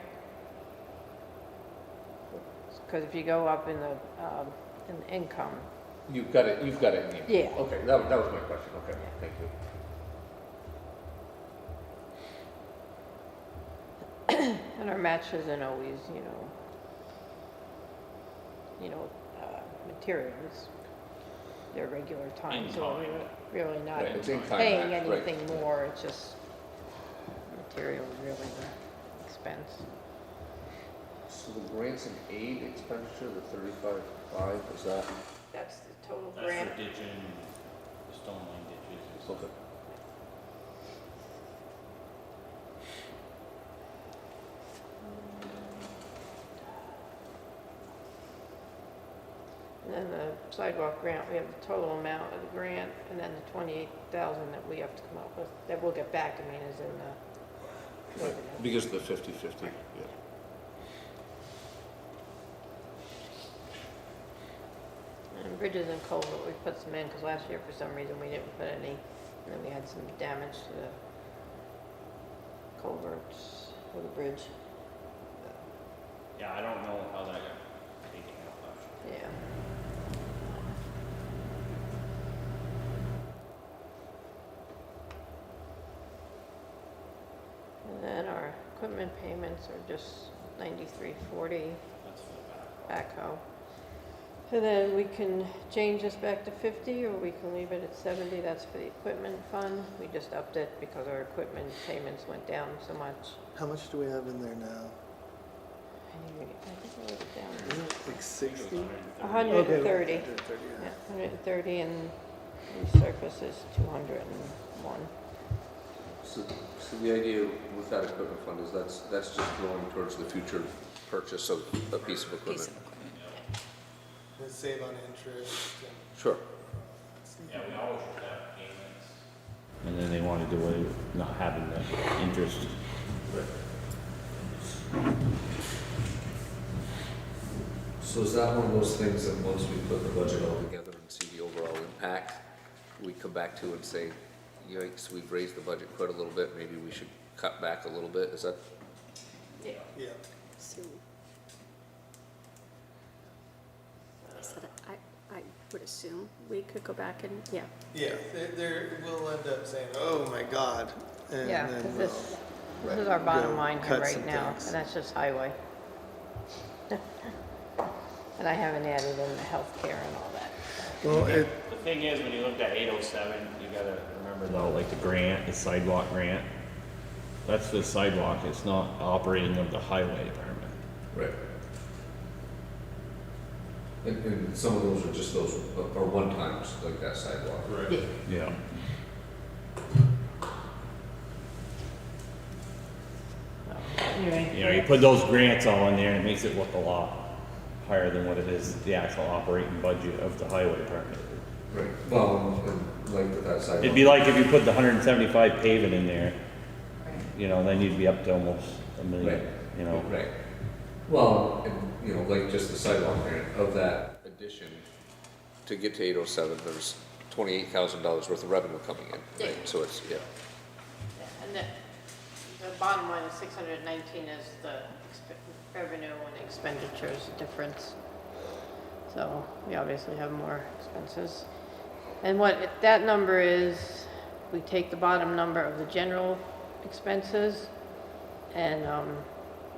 Because if you go up in the income, You've got it in the. Yeah. Okay, that was my question, okay, Yeah. thank you. and our match isn't always, materials. They're regular time, so we're really not Right, it's in kind paying match, right. anything more, it's just materials really the expense. So the grants and aid expenditure, the 35.5, is that? That's the total That's grant. for ditching, the stone line ditches. Okay. And then the sidewalk grant, we have the total amount of the grant, and then the 28,000 that we have to come up with, that we'll get back, I mean, is in the revenue. Because of the 50/50, yeah. And bridges and culvert, we put some in, because last year, for some reason, we didn't put any, and then we had some damage to the culverts for the bridge. Yeah, I don't know how that got taken out last year. Yeah. And then our equipment payments are just 93.40 That's for the back. backhoe. And then we can change this back to 50, or we can leave it at 70, that's for the equipment fund. We just upped it because our equipment payments went down so much. How much do we have in there now? I think I wrote it down. Isn't it like 60? 130. Okay, Yeah, 130, and resurface is 201. So the idea with that equipment fund is that's just going towards the future purchase of a piece of equipment. And save on interest. Sure. Yeah, we always should have payments. And then they want to do away with not having the interest. So is that one of those things that once we put the budget all together and see the overall impact, we come back to and say, yikes, we've raised the budget quite a little bit, maybe we should cut back a little bit, is that? Yeah. Yeah. So, I said, I would assume we could go back and, yeah. Yeah, we'll end up saying, oh my God. And Yeah, then because we'll, This is our bottom go line here cut right some now, things. and that's just highway. And I haven't added in the healthcare and all that. Well, it, The thing is, when you looked at 807, you gotta remember though, like the grant, the sidewalk grant, that's the sidewalk, it's not operating of the highway department. Right. And some of those are just those, are one-times, like that sidewalk. Right. Yeah. Anyway. You know, you put those grants all in there and it makes it look a lot higher than what it is, the actual operating budget of the highway department. Right, well, and like with that sidewalk. It'd be like if you put the 175 paving in there, you know, then you'd be up to almost a million, Right. you know. Right. Well, and, you know, like just the sidewalk grant, of that addition, to get to 807, there's $28,000 worth of revenue coming in, right? So it's, yeah. And the bottom line is 619 is the revenue and expenditures difference. So we obviously have more expenses. And what that number is, we take the bottom number of the general expenses and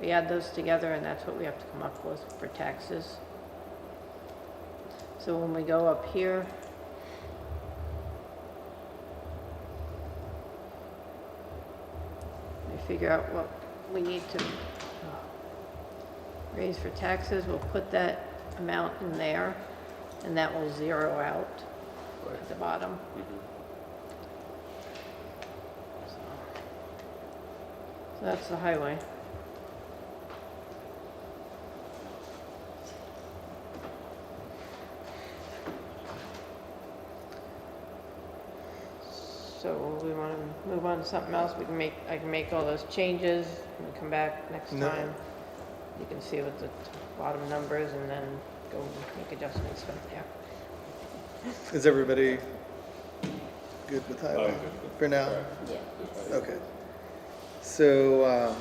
we add those together and that's what we have to come up with for taxes. So when we go up here, we figure out what we need to raise for taxes, we'll put that amount in there, and that will zero out at the bottom. So that's the highway. So we want to move on to something else, I can make all those changes and come back next No. time. You can see what the bottom numbers and then go make adjustments from there. is everybody good with highway for now? Yeah. Okay. So,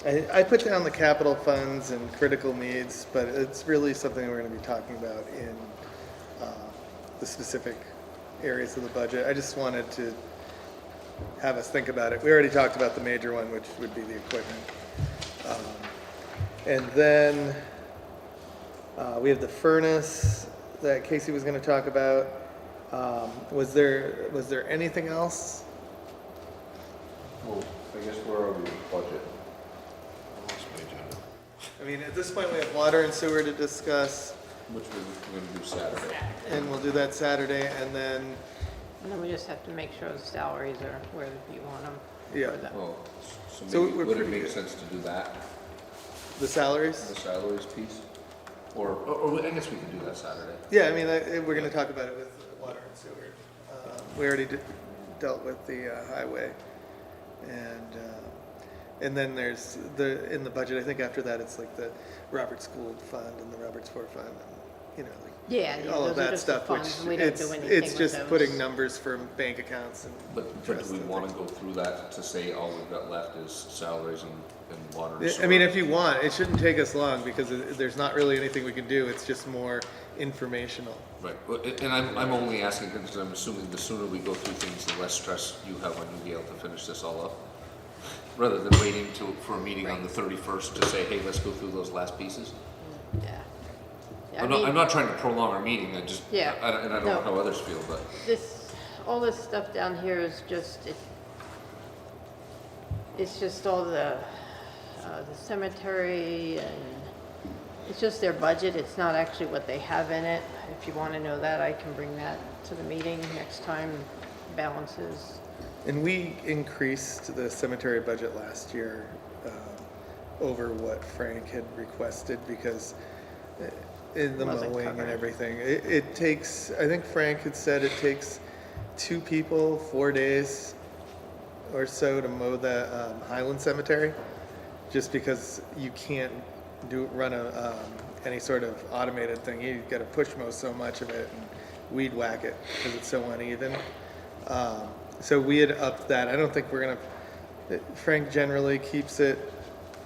I put down the capital funds and critical needs, but it's really something we're going to be talking about in the specific areas of the budget. I just wanted to have us think about it. We already talked about the major one, which would be the equipment. And then we have the furnace that Casey was going to talk about. Was there anything else? Well, I guess where are we with budget? I lost my agenda. I mean, at this point, we have water and sewer to discuss, Which we're gonna do Saturday. and we'll do that Saturday, and then, And then we just have to make sure the salaries are where you want them. Yeah. Well, So so maybe, we're would it pretty make good. sense to do that, the the salaries? salaries piece? Or I guess we could do that Saturday. Yeah, I mean, we're gonna talk about it with water and sewer. We already dealt with the highway, and then there's in the budget, I think after that, it's like the Roberts Gould Fund and the Roberts Ford Fund, and, you know, like, Yeah, all those of are that just the stuff, which funds. We don't do anything it's with just those. putting numbers from bank accounts and. But trust do we and wanna things. go through that to say all we've got left is salaries and water and sewer? I mean, if you want, it shouldn't take us long, because there's not really anything we can do, it's just more informational. Right, well, and I'm only asking because I'm assuming the sooner we go through things, the less stress you have on you being able to finish this all up. Rather than waiting for a meeting on the 31st to say, hey, let's go through those last pieces. Yeah. Yeah, I'm not trying to prolong our meeting, I just, Yeah. and I don't know how others feel, but. All this stuff down here is just, it's just all the cemetery and it's just their budget. It's not actually what they have in it. If you want to know that, I can bring that to the meeting next time, balances. And we increased the cemetery budget last year over what Frank had requested, because in the Wasn't mowing and covered. everything, it takes, I think Frank had said it takes 2 people, 4 days or so to mow the Highland Cemetery, just because you can't run any sort of automated thing. You've got to push mow so much of it and weed whack it because it's so uneven. So we had upped that. I don't think we're gonna, Frank generally keeps it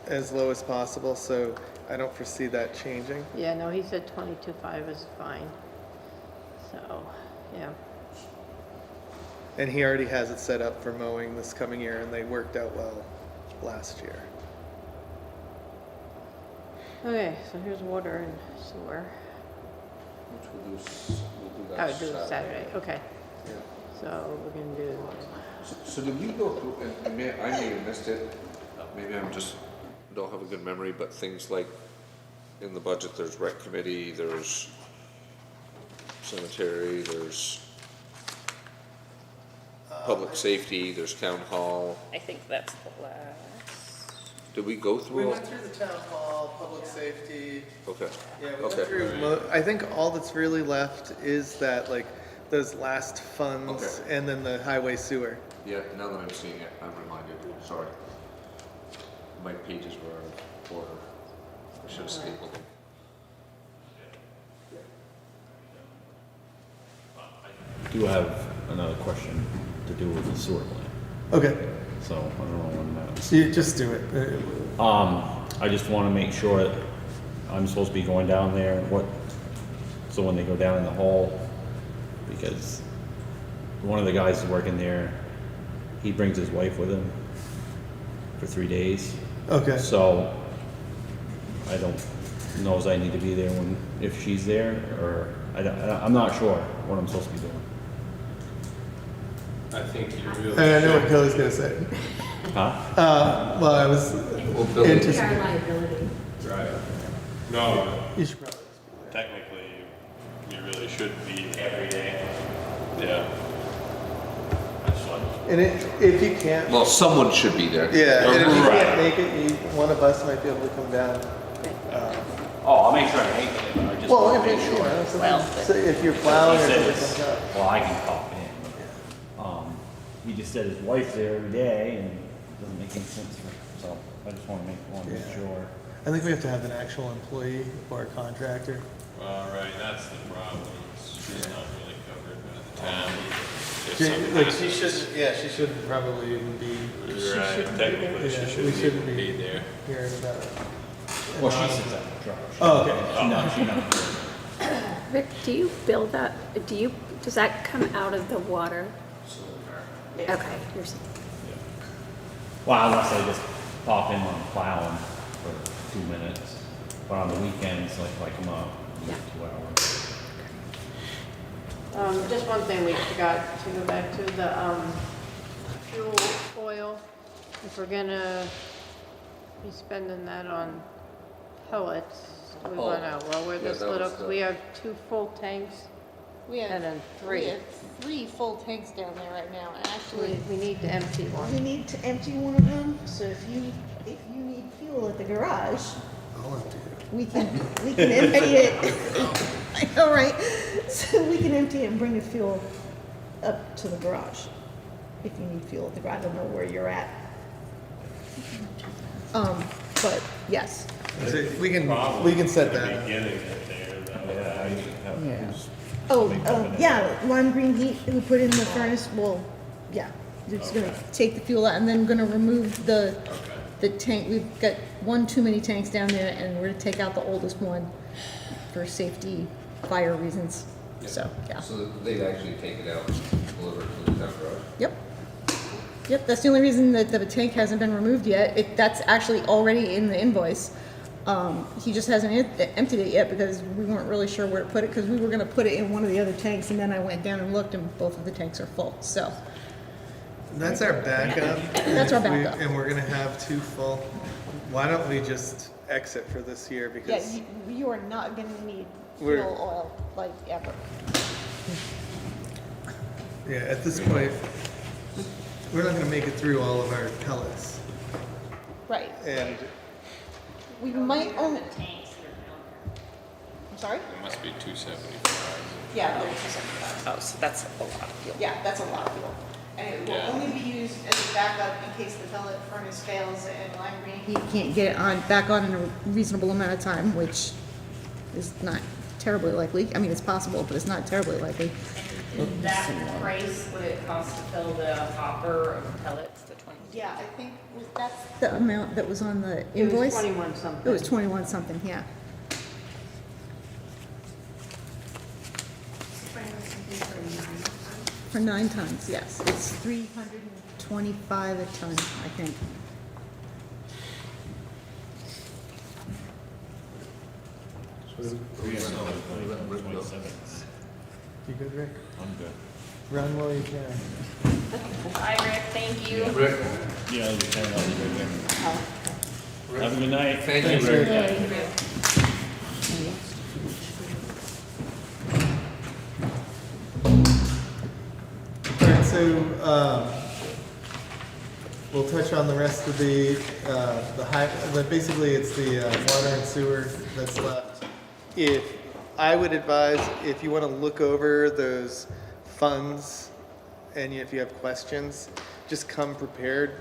as low as possible, so I don't foresee that changing. Yeah, no, he said 22.5 is fine. So, yeah. And he already has it set up for mowing this coming year, and they worked out well last year. Okay, so here's water and sewer. Which we'll do Oh, that do it Saturday, okay. Yeah. So we're gonna do, So did we go through, and I may have missed it, maybe I'm just, don't have a good memory, but things like in the budget, there's rec committee, there's cemetery, there's public safety, there's town hall. I think that's the last. Did we go We through all? went through the town hall, public safety. Okay, Yeah, we Okay. went through, I think all that's really left is that, like, those last funds Okay. and then the highway sewer. yeah, now that I'm seeing it, I'm reminded, sorry. My pages were out of order. I should have stapled them. Do have another question to do with the sewer plant, Okay, so I don't know when that's. so you just do it. I just wanna make sure that I'm supposed to be going down there, so when they go down in the hole, because one of the guys working there, he brings his wife with him for 3 days. Okay, So, I don't know if I need to be there if she's there, or, I'm not sure what I'm supposed to be doing. I think you really I know what should. Kelly's gonna say. Huh? Well, I was Well, Bill, anticipating. liability. Right. No, You should probably. technically, you really should be every day. Yeah. That's what. And if you can't, well, someone should be there. yeah, and if you Right. can't make it, one of us might be able to come down. Oh, I'll make sure I make it, I just Well, wanna if make you sure. know, Well, so if you're plowing or He said something it's- comes up. Well, I can pop in. He just said his wife's there every day, and it doesn't make any sense, so I just wanna make Yeah. sure. I think we have to have an actual employee or a contractor. Well, right, that's the problem. She's not really covered by the town. If She, something like she happens- shouldn't, yeah, she shouldn't probably even be Right, technically, Yeah, she we shouldn't shouldn't even be- be there. hearing about it. Well, she sits at the truck. Oh, okay. She's not. Rick, do you bill that, does that come out of the water? Okay, you're, Well, unless I just pop in when I'm plowing for 2 minutes, but on the weekends, like if I come up, Yeah. 2 hours. just one thing we forgot to go back to, the, fuel oil. If we're gonna be spending that on pellets, we Oh, wanna lower yeah, this that little, was 'cause the- we have 2 full tanks We have, and then we 3. have 3 full tanks down there right now, and We, actually, we need to empty we one. need to empty one of them, so if you need fuel at the garage, I'll empty it. we can empty it. I know, right? So we can empty it and bring the fuel up to the garage, if you need fuel at the garage. I don't know where you're at. But yes, So we can set that up. Beginning it there, though. Yeah, I have, Yeah. who's- oh, somebody coming in. yeah, lime green heat, who put in the furnace, well, yeah. They're just gonna take the fuel out and then gonna remove the tank. We've got one too many tanks down there, and we're gonna take out the oldest one for safety, fire reasons. So, yeah. So they'd actually take it out, deliver it to the town garage? Yep. Yep, that's the only reason that the tank hasn't been removed yet. That's actually already in the invoice. He just hasn't emptied it yet because we weren't really sure where to put it, because we were gonna put it in one of the other tanks, and then I went down and looked, and both of the tanks are full, so. That's our backup. That's our If we- backup. And we're gonna have 2 full. Why don't we just exit for this year, Yeah, because you are not gonna need We're- fuel oil, like, ever. yeah, at this point, we're not gonna make it through all of our pellets. Right. And We might only, I'm sorry? It must be 275. Yeah, they're 275. Oh, so that's a lot of fuel. Yeah, that's a lot of fuel. And it will Yeah. only be used as a backup in case the pellet furnace fails and lime green heat can't get it back on in a reasonable amount of time, which is not terribly likely. I mean, it's possible, but it's not terribly likely. Is that the price would it cost to fill the hopper of pellets, the 20? Yeah, I think that's the amount that was on the It invoice. was 21 something. It was 21 something, yeah. For 9 tons, yes. It's 325 a ton, I think. You good, Rick? I'm good. Run while you can. Bye, Rick, thank you. Rick? Yeah, I'll just hang out with you. Have a good night. Thank Thanks, you, Rick. Rick. All right, so we'll touch on the rest of the but basically it's the water and sewer that's left. If I would advise, if you want to look over those funds and if you have questions, just come prepared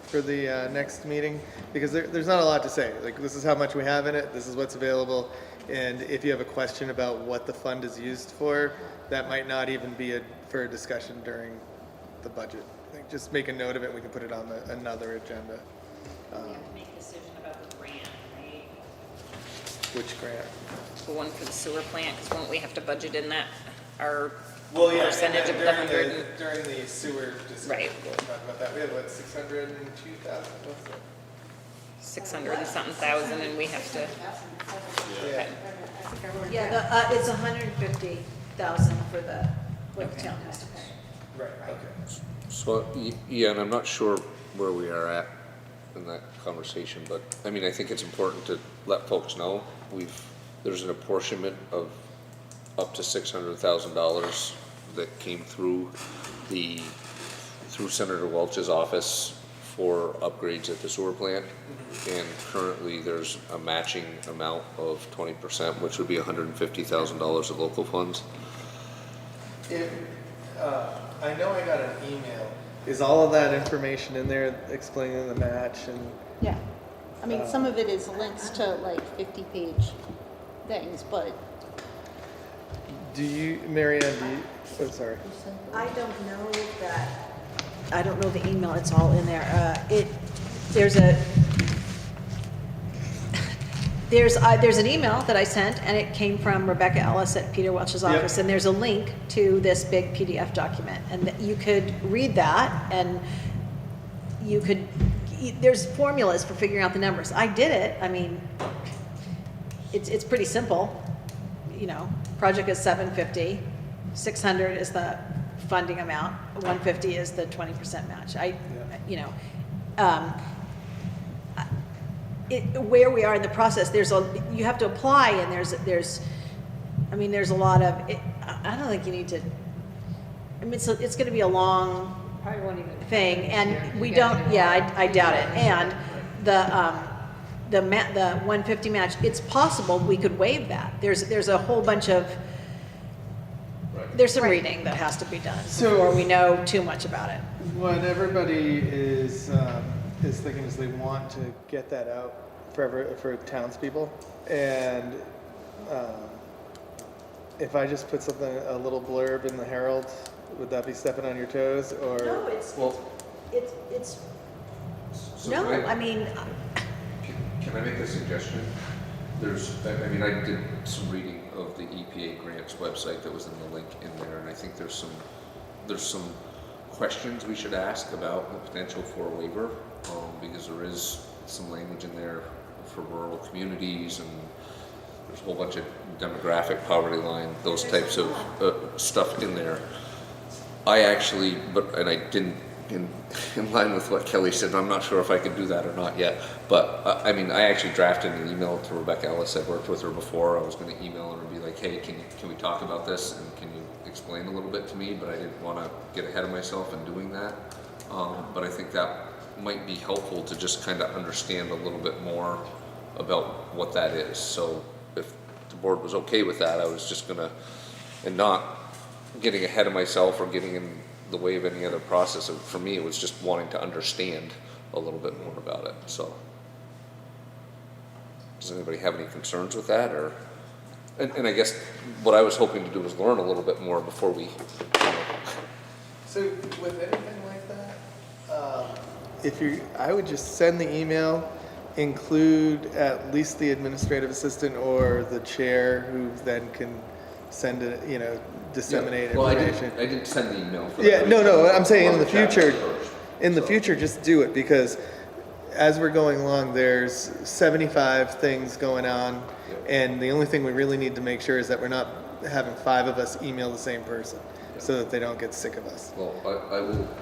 for the next meeting, because there's not a lot to say. Like, this is how much we have in it, this is what's available, and if you have a question about what the fund is used for, that might not even be for a discussion during the budget. Like, just make a note of it, and we can put it on another agenda. We have to make a decision about the grant, right? Which grant? The one for the sewer plant, because won't we have to budget in that, our Well, yeah, percentage of the 100? during the sewer discussion, Right. we'll talk about that. We have, what, 602,000? What's that? 600 and something thousand, and we have to, Yeah. Yeah, it's 150,000 for what the town has to pay. Right, okay. So, yeah, and I'm not sure where we are at in that conversation, but, I mean, I think it's important to let folks know, there's an apportionment of up to $600,000 that came through Senator Welch's office for upgrades at the sewer plant. And currently, there's a matching amount of 20%, which would be $150,000 of local funds. I know I got an email. Is all of that information in there explaining the match and? Yeah. I mean, some of it is links to like 50-page things, but Do you, Marianne, oh, sorry. I don't know that, I don't know the email, it's all in there. There's an email that I sent, and it came from Rebecca Ellis at Peter Welch's Yep. office, and there's a link to this big PDF document, and you could read that, and there's formulas for figuring out the numbers. I did it, I mean, it's pretty simple, you know, project is 750, 600 is the funding amount, 150 is the 20% match. You know, where we are in the process, you have to apply, and there's a lot of, I don't think you need to, I mean, it's gonna be a long Probably won't even. thing, and we don't, yeah, I doubt it. And the 150 match, it's possible we could waive that. There's a whole bunch of, there's some reading that has to be done before we know too much about it. What everybody is thinking is they want to get that out for townspeople, and if I just put a little blurb in the Herald, would that be stepping on your toes, or? No, it's, no, I mean, Can I make a suggestion? I did some reading of the EPA grants website that was in the link in there, and I think there's some questions we should ask about the potential for a waiver, because there is some language in there for rural communities, and there's a whole bunch of demographic, poverty line, those types of stuff in there. I actually, and I didn't, in line with what Kelly said, I'm not sure if I could do that or not yet, but I actually drafted an email to Rebecca Ellis. I've worked with her before. I was going to email her and be like, hey, can we talk about this, and can you explain a little bit to me? But I didn't want to get ahead of myself in doing that. But I think that might be helpful to just kind of understand a little bit more about what that is. So if the board was okay with that, I was just going to, and not getting ahead of myself or getting in the way of any other process. For me, it was just wanting to understand a little bit more about it. So does anybody have any concerns with that? Or and I guess what I was hoping to do was learn a little bit more before we, So with anything like that, I would just send the email, include at least the administrative assistant or the chair, who then can send it, disseminate Well, information. I didn't send the email for Yeah, that. no, I'm saying in I'll the chat future, first. in the future, just do it, because as we're going along, there's 75 things going on, and the only thing we really need to make sure is that we're not having 5 of us email the same person, so that they don't get sick of us. Well,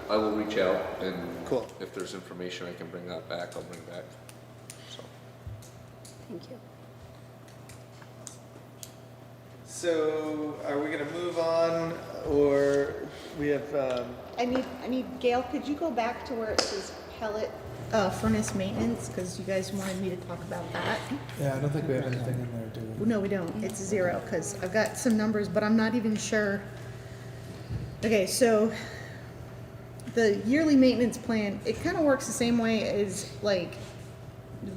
I will reach out, and Cool. if there's information I can bring that back, I'll bring back. So, Thank you. So, are we gonna move on, or we have, I need, Gail, could you go back to where it says pellet furnace maintenance, because you guys wanted me to talk about that? Yeah, I don't think we have anything in there, do we? No, we don't, it's 0, because I've got some numbers, but I'm not even sure. Okay, so the yearly maintenance plan, it kind of works the same way as like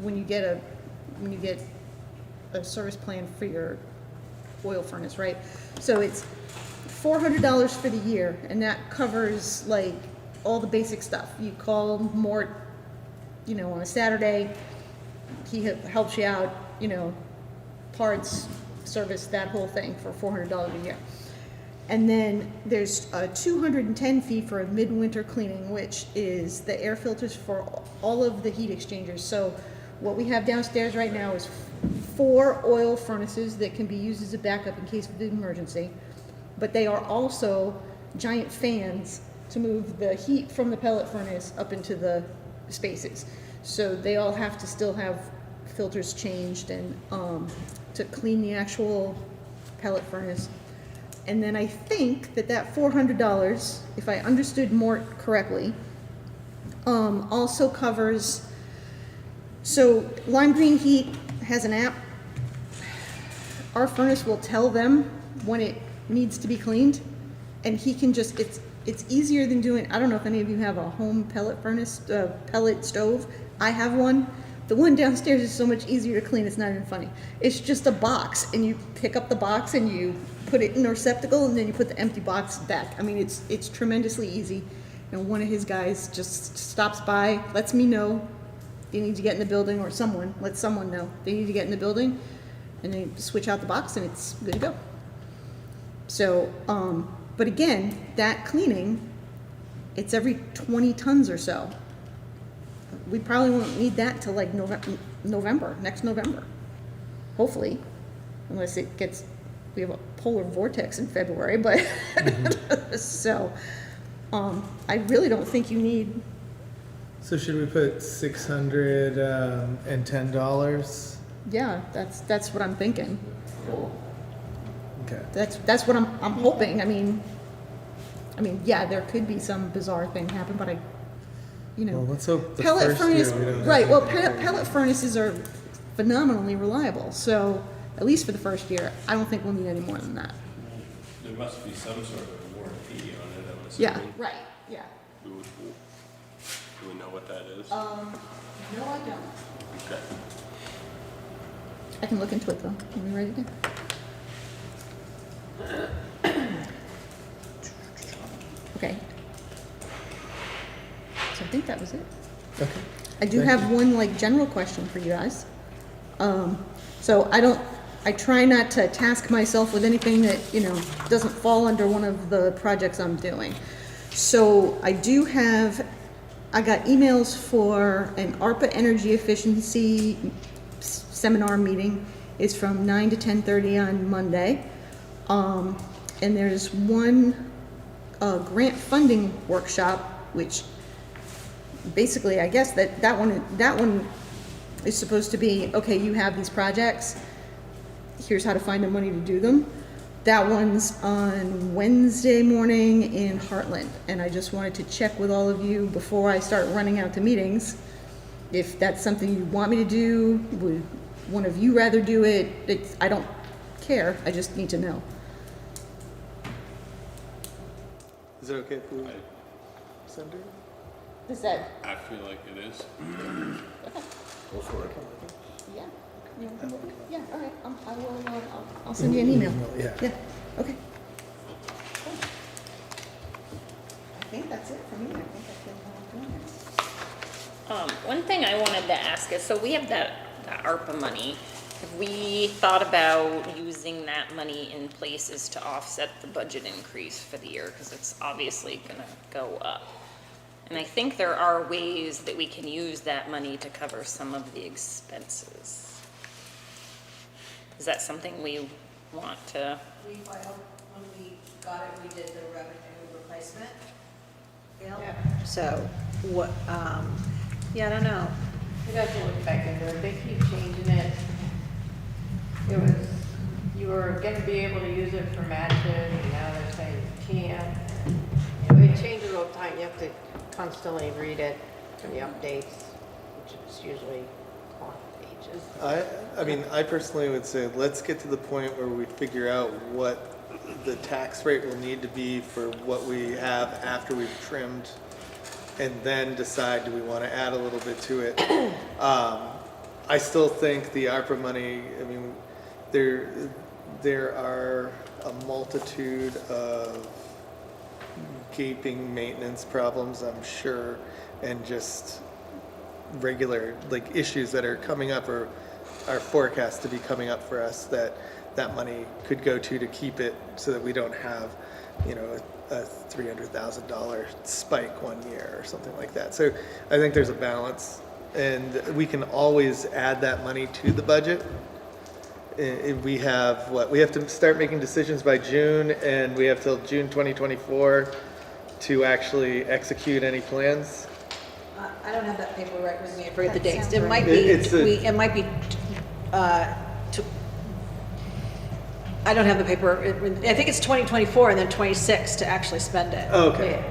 when you get a service plan for your oil furnace, right? So it's $400 for the year, and that covers like all the basic stuff. You call Mort, on a Saturday, he helps you out, parts, service, that whole thing for $400 a year. And then there's a 210 fee for a midwinter cleaning, which is the air filters for all of the heat exchangers. So what we have downstairs right now is 4 oil furnaces that can be used as a backup in case of an emergency. But they are also giant fans to move the heat from the pellet furnace up into the spaces. So they all have to still have filters changed and to clean the actual pellet furnace. And then I think that $400, if I understood Mort correctly, also covers, so Lime Green Heat has an app. Our furnace will tell them when it needs to be cleaned, and he can just, it's easier than doing, I don't know if any of you have a home pellet furnace, pellet stove. I have one. The one downstairs is so much easier to clean, it's not even funny. It's just a box, and you pick up the box and you put it in a receptacle, and then you put the empty box back. I mean, it's tremendously easy. And one of his guys just stops by, lets me know they need to get in the building, or someone lets someone know they need to get in the building, and they switch out the box, and it's good to go. So, but again, that cleaning, it's every 20 tons or so. We probably won't need that till like November, next November, hopefully, unless it gets, we have a polar vortex in February, but so I really don't think you need. So should we put $610? Yeah, that's what I'm thinking. Okay. That's what I'm hoping. I mean, yeah, there could be some bizarre thing happen, but Well, let's hope the pellet first furnace, year we don't have right? Well, anything. pellet furnaces are phenomenally reliable. So at least for the first year, I don't think we'll need any more than that. There must be some sort of warranty on it, I'm Yeah. assuming. Right. Yeah. Do we know what that is? No, I don't. Okay. I can look into it though. Let me write it down. Okay. So I think that was it. Okay. I do Thank have one like general question for you guys. So I try not to task myself with anything that, doesn't fall under one of the projects I'm doing. So I got emails for an ARPA energy efficiency seminar meeting. It's from 9 to 10:30 on Monday. And there's one grant funding workshop, which basically, I guess that one is supposed to be, okay, you have these projects, here's how to find the money to do them. That one's on Wednesday morning in Heartland, and I just wanted to check with all of you before I start running out to meetings, if that's something you want me to do. Would one of you rather do it? I don't care, I just need to know. is it okay if we send her? Is that, I feel like it is. Go for it. yeah, yeah, all right, I'll send you an email. Yeah. Yeah, okay. Cool. I think that's it for me. I think I feel how I'm doing it. One thing I wanted to ask is, so we have that ARPA money, Have we thought about using that money in places to offset the budget increase for the year? Because it's obviously gonna go up. And I think there are ways that we can use that money to cover some of the expenses. Is that something we want to? We filed, when we got it, we did the revenue replacement. Yeah. So, what, yeah, I don't know. We'd have to look back into it, they keep changing it. It was, you were gonna be able to use it for matches, and now they're saying you can't. You know, it changes all the time, you have to constantly read it for the updates, which is usually on pages. I mean, I personally would say, let's get to the point where we figure out what the tax rate will need to be for what we have after we've trimmed, and then decide, do we want to add a little bit to it? I still think the ARPA money, I mean, there are a multitude of gaping maintenance problems, I'm sure, and just regular, like, issues that are coming up or are forecast to be coming up for us that money could go to keep it so that we don't have, you know, a $300,000 spike one year or something like that. So I think there's a balance, and we can always add that money to the budget. We have we have to start making decisions by June, and we have till June 2024 to actually execute any plans. I don't have that paperwork with me, I forget the dates. It might be, it might be, I don't have the paper, I think it's 2024 and then 26 to actually spend it. Okay.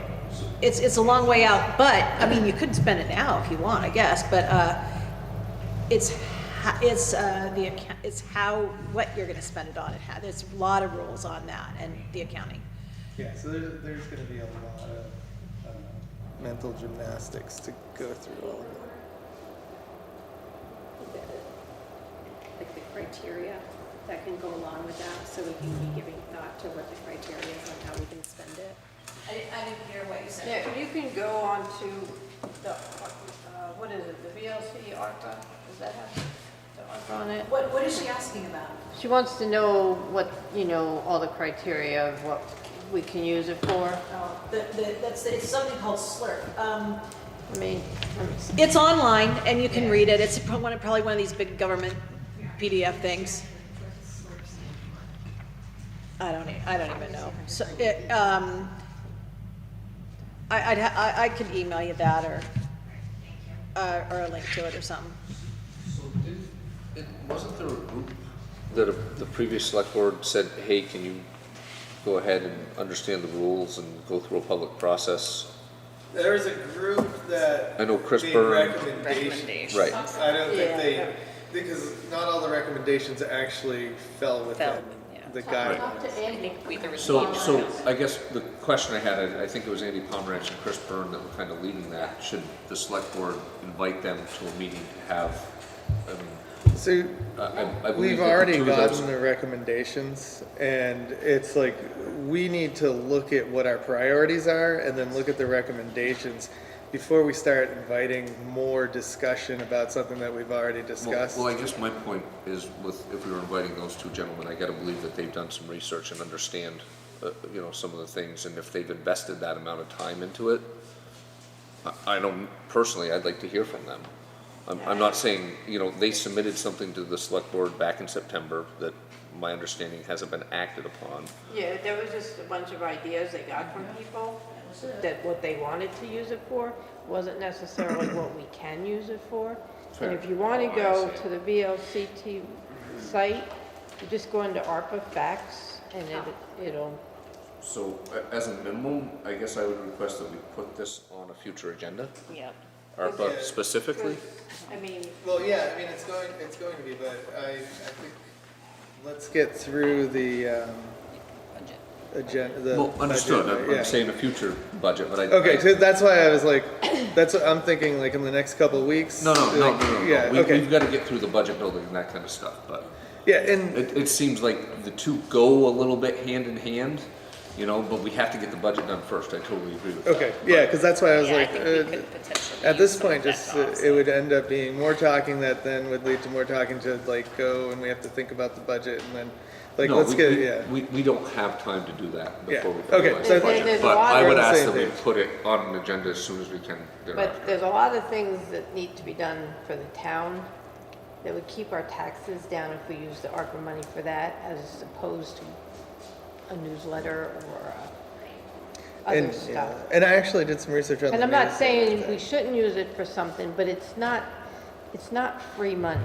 It's a long way out, but, I mean, you could spend it now if you want, I guess, but, it's how, what you're gonna spend it on. There's a lot of rules on that and the accounting. Yeah, so there's going to be a lot of mental gymnastics to go through all of it. Like the criteria that can go along with that, so we can be giving thought to what the criteria is on how we can spend it. I didn't hear what you said. Yeah, you can go on to the, what is it, the VLC ARPA, does that have the ARPA on it? What is she asking about? She wants to know what, you know, all the criteria of what we can use it for. Oh, it's something called Slurp. I mean, let me see. It's online and you can read it. It's probably one of these big government PDF things. I don't even know. So I could email you that or a link to it or something. So wasn't there a group that the previous select board said, hey, can you go ahead and understand the rules and go through a public process? There's a group that I know Chris made Byrne. Recommendations. Right. I don't think Yeah. because not all the recommendations actually fell within yeah. the Talk guidelines. to I Andy. think there was So one. I guess the question I had, I think it was Andy Pomerantz and Chris Byrne that were kind of leading that. Should the select board invite them to a meeting to have, I mean, So I believe we've that the already two of those- gotten the recommendations, and it's like, we need to look at what our priorities are and then look at the recommendations before we start inviting more discussion about something that we've already discussed. Well, I guess my point is if we were inviting those two gentlemen, I gotta believe that they've done some research and understand, you know, some of the things, and if they've invested that amount of time into it, I don't, personally, I'd like to hear from them. I'm not saying, you know, they submitted something to the select board back in September that my understanding hasn't been acted upon. Yeah, there was just a bunch of ideas they got from people, that what they wanted to use it for wasn't necessarily what we can use it for. Fair. And if you want to go to the VLCT site, you just go into ARPA facts and it'll, So, as a minimum, I guess I would request that we put this on a future agenda, Yeah. ARPA specifically. I mean, Well, yeah, I mean, it's going to be, but I think, let's get through the Budget. agenda. Well, understood, yeah. I'm saying a future budget, but I. Okay, so that's why I was like, that's what I'm thinking, like in the next couple of weeks. No, Yeah, okay. We've gotta get through the budget building and that kind of stuff, but Yeah, and it seems like the two go a little bit hand in hand. you know, but we have to get the budget done first, I totally agree with that. Okay, yeah, because that's why I was Yeah, I like, think we could potentially at this use some of point, that just, to offset. it would end up being more talking that then would lead to more talking to like go and we have to think about the budget and then, like, No, let's we- get, we- yeah. We don't have time to do that Yeah, before we okay, finalize so the budget, there's a but lot I of- would We're on the ask same that we page. put it on an agenda as soon as we can thereafter. But there's a lot of things that need to be done for the town that would keep our taxes down if we use the ARPA money for that as opposed to a newsletter or other And, stuff. yeah, and I actually did some research on the. And I'm not math saying thing. we shouldn't use it for something, but it's not free money.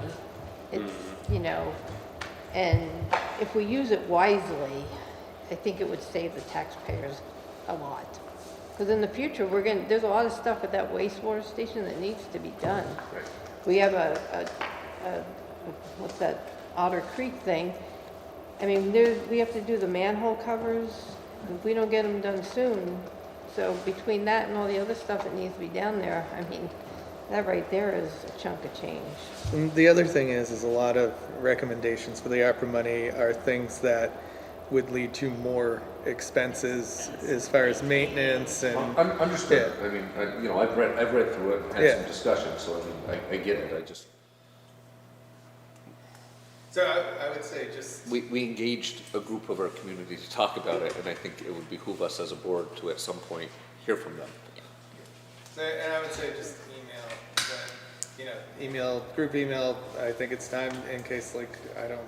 It's, you know, and if we use it wisely, I think it would save the taxpayers a lot. Because in the future, there's a lot of stuff at that wastewater station that needs to be done. Right. We have what's that, Otter Creek thing. I mean, we have to do the manhole covers, if we don't get them done soon. So between that and all the other stuff that needs to be down there, I mean, that right there is a chunk of change. And the other thing is a lot of recommendations for the ARPA money are things that would lead to more expenses as far as maintenance and. Understood, I mean, you know, I've read through it, had Yeah. some discussion, so I mean, I get it, I just, So I would say just. we engaged a group of our community to talk about it, and I think it would behoove us as a board to at some point hear from them. So, and I would say just group email, I think it's time in case like I don't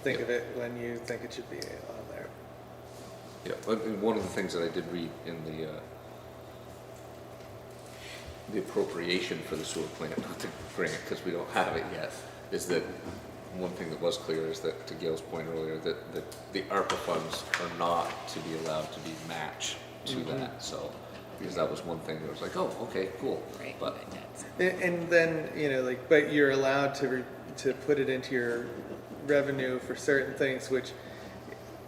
think of it when you think it should be on there. Yeah, and one of the things that I did read in the appropriation for the sewer plant, not the grant, because we don't have it yet, is that one thing that was clear is that, to Gail's point earlier, that the ARPA funds are not to be allowed to be matched to that, so, because that was one thing that was like, oh, okay, cool. Right, But, but that's- And then, but you're allowed to put it into your revenue for certain things, which,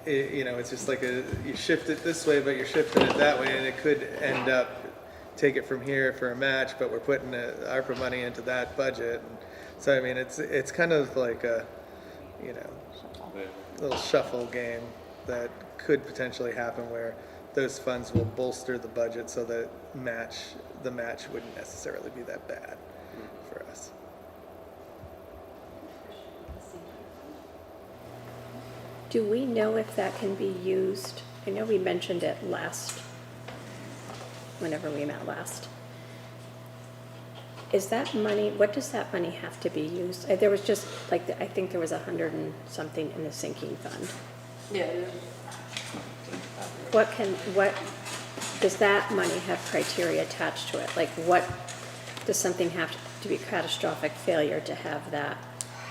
it's just like you shift it this way, but you're shifting it that way, and it could end up, take it from here for a match, but we're putting ARPA money into that budget. And so, I mean, it's kind of like a, little shuffle game that could potentially happen where those funds will bolster the budget so that the match wouldn't necessarily be that bad for us. Do we know if that can be used? I know we mentioned it whenever we met last. Is that money, what does that money have to be used? There was just, I think there was 100 and something in the sinking fund. Yeah. What does that money have criteria attached to it? Like what, does something have to be catastrophic failure to have that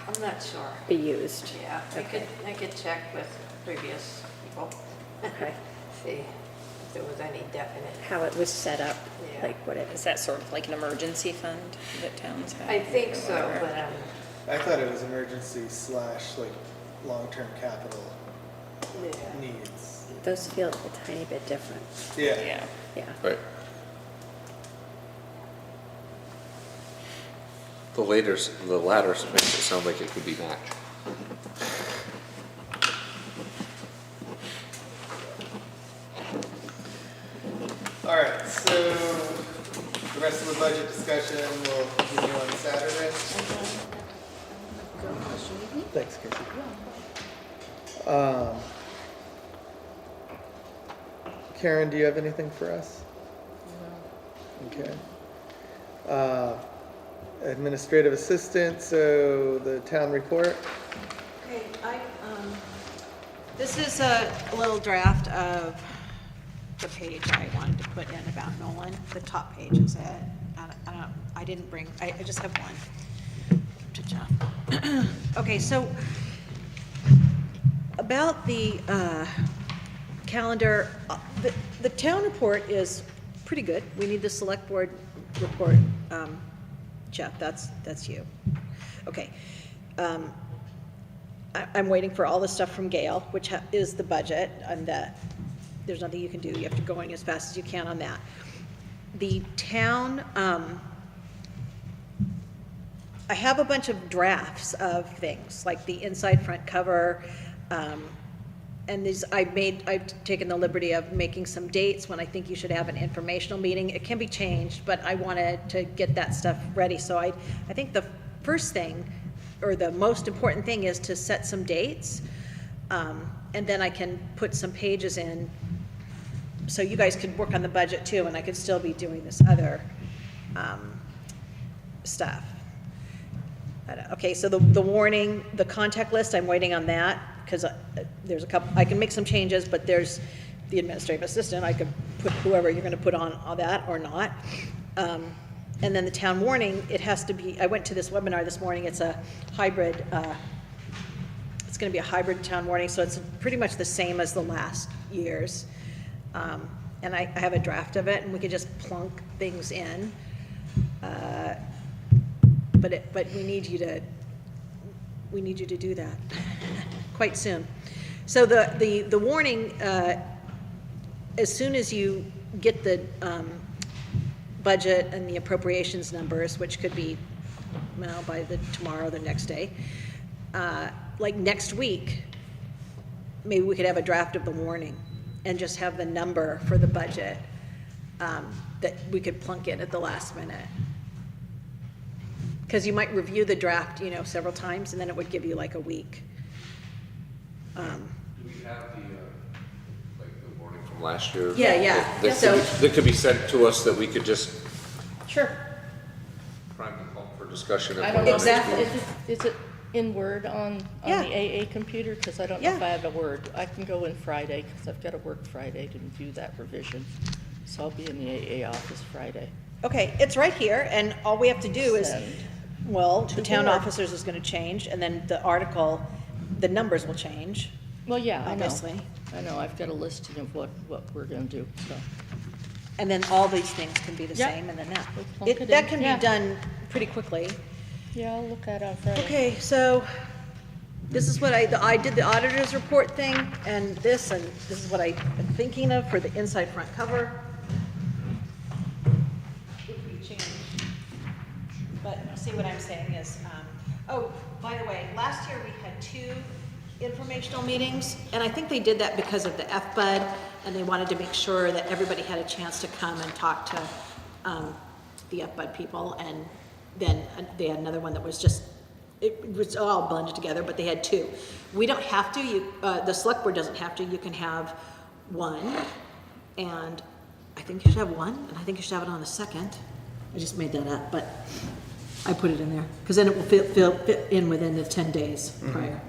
I'm not sure. be used? Yeah, Okay. I could check with previous people, Okay. see if there was any definite. How it was set up, Yeah. like what it Is that sort of like an emergency fund that towns have? I think or so, whatever? but, I thought it was emergency / like long-term capital yeah. needs. Those feel a tiny bit different. Yeah. Yeah. right. The latter makes it sound like it could be matched. All right, so the rest of the budget discussion will continue on Saturday. Thanks, Casey. Karen, do you have anything for us? Okay. Administrative assistant, so the town report. Okay, this is a little draft of the page I wanted to put in about Nolan. The top page is it. I just have one to John. Okay, so about the calendar, the town report is pretty good. We need the select board report. Jeff, that's you. Okay. I'm waiting for all the stuff from Gail, which is the budget, and that there's nothing you can do. You have to go in as fast as you can on that. The town, I have a bunch of drafts of things, like the inside front cover, and and I've taken the liberty of making some dates when I think you should have an informational meeting. It can be changed, but I wanted to get that stuff ready. So I think the first thing, or the most important thing, is to set some dates. And then I can put some pages in, so you guys could work on the budget too, and I could still be doing this other stuff. Okay, so the warning, the contact list, I'm waiting on that, because there's a couple, I can make some changes, but there's the administrative assistant, I could put whoever you're gonna put on all that or not. And then the town warning, it has to be, I went to this webinar this morning, it's a hybrid, it's gonna be a hybrid town warning, so it's pretty much the same as the last year's. And I have a draft of it, and we could just plunk things in. But we need you to do that quite soon. So the warning, as soon as you get the budget and the appropriations numbers, which could be, well, by tomorrow or the next day, like next week, maybe we could have a draft of the warning and just have the number for the budget that we could plunk in at the last minute. Because you might review the draft, several times, and then it would give you like a week. Do we have the warning from last year? Yeah. That could be sent to us, that we could just Sure. prime the pump for discussion. I don't know. Exactly. Is it in Word on Yeah. the AA computer? Because I don't know if Yeah. I have a Word. I can go in Friday, because I've got to work Friday to do that revision. So I'll be in the AA office Friday. Okay, it's right here, and all we have to do is, Send. well, the To town board. officers is gonna change, and then the article, the numbers will change, Well, yeah, I know. obviously. I know, I've got a listing of what we're going to do, so. And then all these things can be the Yeah. same, and then that. We'll plunk it That in. can Yeah. be done pretty quickly. Yeah, I'll look at it on Friday. Okay, so this is what I did the auditor's report thing, and this is what I've been thinking of for the inside front cover. It could be changed. But see, what I'm saying is, oh, by the way, last year we had 2 informational meetings, and I think they did that because of the FBUD, and they wanted to make sure that everybody had a chance to come and talk to the FBUD people, and then they had another one that was just, it was all blended together, but they had 2. We don't have to, the select board doesn't have to, you can have 1, and I think you should have 1, and I think you should have it on the 2nd. I just made that up, but I put it in there, because then it will fit in within the 10 days prior.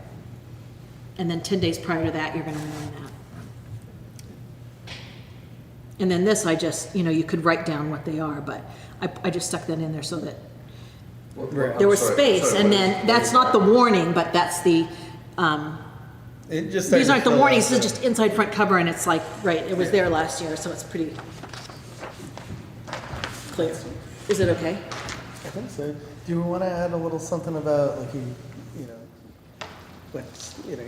And then 10 days prior to that, you're gonna warn that. And then this, I just, you could write down what they are, but I just stuck that in there so that there was space, and then, that's not the warning, but that's the, It just these aren't the started to warnings, fill this is just inside front cover, and it's like, right, it was there last year, so it's pretty clear. Is it okay? I think so. Do you want to add a little something about, like, he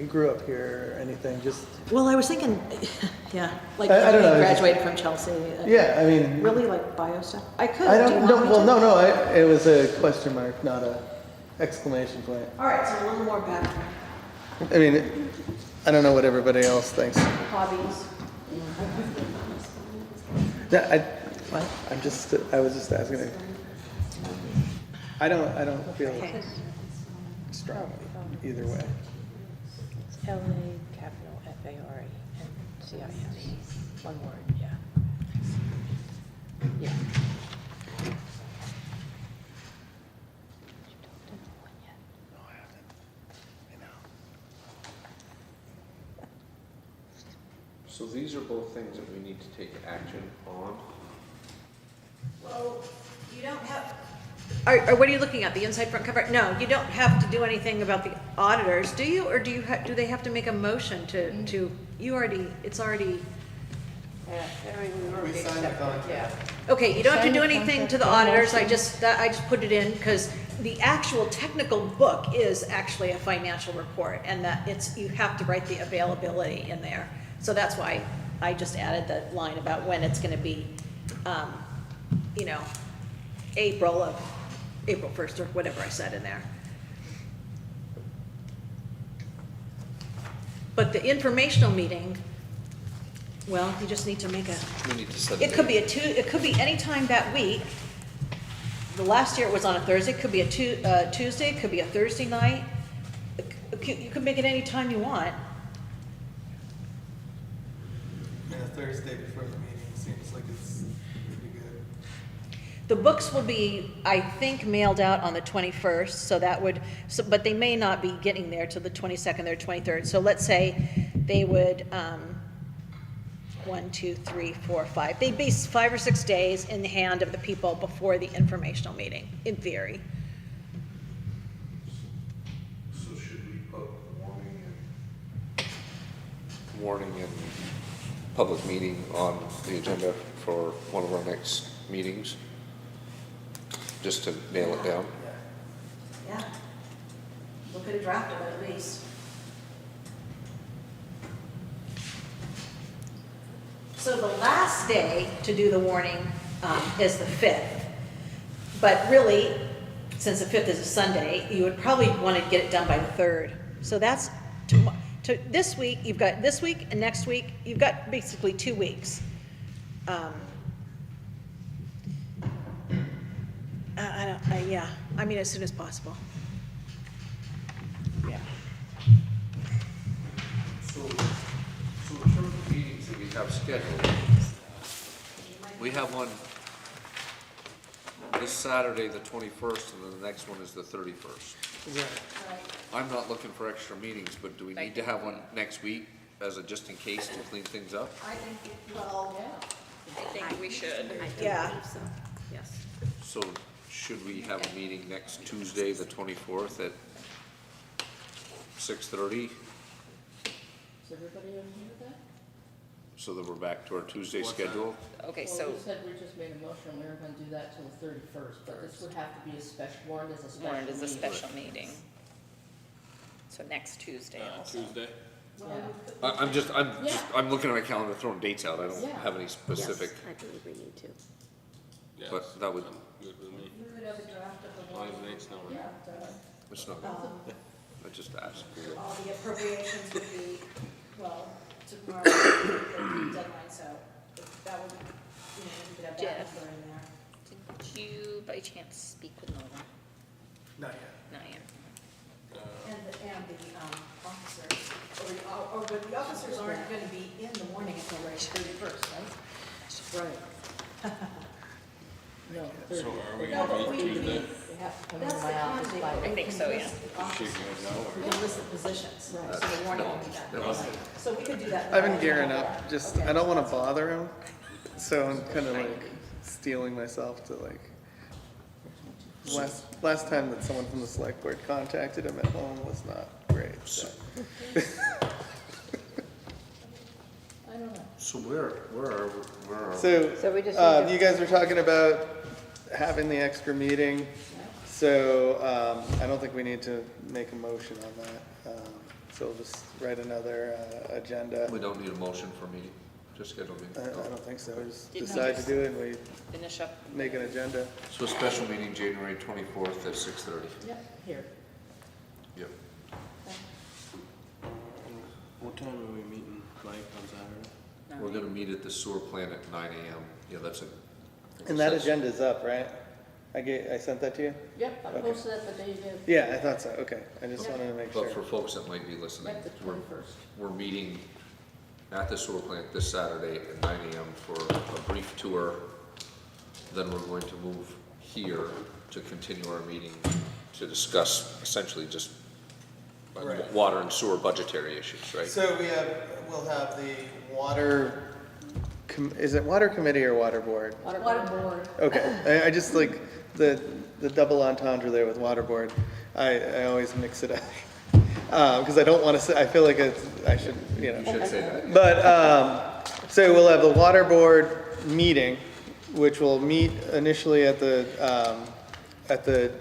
grew up here or anything? Just Well, I was thinking, yeah, like, I don't know, he I just- graduated from Chelsea. yeah, I mean, Really, like, bio stuff? I could, I do you don't. want No, me well, to? no. It was a question mark, not a exclamation point. All right, so a little more background. I mean, I don't know what everybody else thinks. Hobbies. Yeah, I was just asking. I don't feel Okay. strong either way. LA, capital FARE, and CIS. One word, yeah. Yeah. So these are both things that we need to take action on. Well, you don't have. Or what are you looking at, the inside front cover? No, you don't have to do anything about the auditors, do you? Or do they have to make a motion to, it's already, We signed the contract. Yeah. okay, you don't have to Sign do the anything to the contract, auditors, I motion. just put it in, because the actual technical book is actually a financial report, and that you have to write the availability in there. So that's why I just added the line about when it's gonna be, April 1st, or whatever I said in there. But the informational meeting, well, you just need to make a, We need to set a it could date. be it could be any time that week. The last year it was on a Thursday, it could be a Tuesday, it could be a Thursday night. You could make it any time you want. And a Thursday before the meeting seems like it'd be good. The books will be, I think, mailed out on the 21st, so that would, but they may not be getting there till the 22nd or 23rd. So let's say they would, 1, 2, 3, 4, 5. They'd be 5 or 6 days in the hand of the people before the informational meeting, in theory. So should we put warning and public meeting on the agenda for one of our next meetings? Just to nail it down? Yeah. Look at a draft of it at least. So the last day to do the warning is the 5th. But really, since the 5th is a Sunday, you would probably want to get it done by the 3rd. So that's, to this week, you've got this week and next week, you've got basically 2 weeks. Yeah, I mean, as soon as possible. Yeah. So in terms of meetings that we have scheduled, we have one this Saturday, the 21st, and then the next one is the 31st. I'm not looking for extra meetings, but do we need to have one next week as a just in case to clean things up? I think, well, I think we should. I do Yeah. believe so, yes. So should we have a meeting next Tuesday, the 24th at 6:30? Is everybody okay with that? So that we're back to our Tuesday schedule? Okay, Well, so we said we just made a motion, we were gonna do that till the 31st, but this would have to be a special, warned as a special warrant is a meeting. special meeting. So next Tuesday also. Tuesday? Yeah. I'm looking at my calendar, throwing dates out. I don't Yeah. have any specific, Yes, I believe we need to. Yes. but that would, Good with me. We would have a draft of the Five warning. nights now. Yeah, it's not, I just asked. all the appropriations would be, well, tomorrow, the deadline, so that would, you could have that Jeff. number in there. Did you by chance speak with Nolan? Not yet. Not yet. And the officers, but the officers aren't gonna be in the morning until the 31st, right? Right. No, So 30. are we No, but gonna we- meet Tuesday? They have to come That's into the my office candidate. by. I think so, yeah. Shaking right now, or? We can list the positions, so the warning will be done. So we could do that. I've been gearing up, just, I don't wanna bother him, so I'm kinda like steeling myself to like, last time that someone from the select board contacted him at home was not great, so. I don't know. So where are? So we just need to- you guys were talking about having the extra meeting, so, I don't think we need to make a motion on that. So we'll just write another, agenda. We don't need a motion for a meeting, just schedule a I meeting. don't think so, we just Didn't we decide to just- do it and we Finish up. make an agenda. So a special meeting, January 24th at 6:30. Yep, here. Yep. What time are we meeting, Mike, on Saturday? We're gonna meet at the sewer plant at 9 AM. Yeah, that's a. And that agenda's up, right? I sent that to you? Yep, I Okay. posted that the day you did. Yeah, I thought so, okay, I just wanted to make But for sure. folks that might be listening, Yep, the 21st. we're meeting at the sewer plant this Saturday at 9 AM for a brief tour. Then we're going to move here to continue our meeting to discuss essentially just Right. water and sewer budgetary issues, right? So we'll have the water, is it water committee or water board? Water board. Okay, I just like, the double entendre there with water board, I always mix it up. Because I don't want to say, I feel like I should, you know. You should say that. But, so we'll have the water board meeting, which will meet initially at the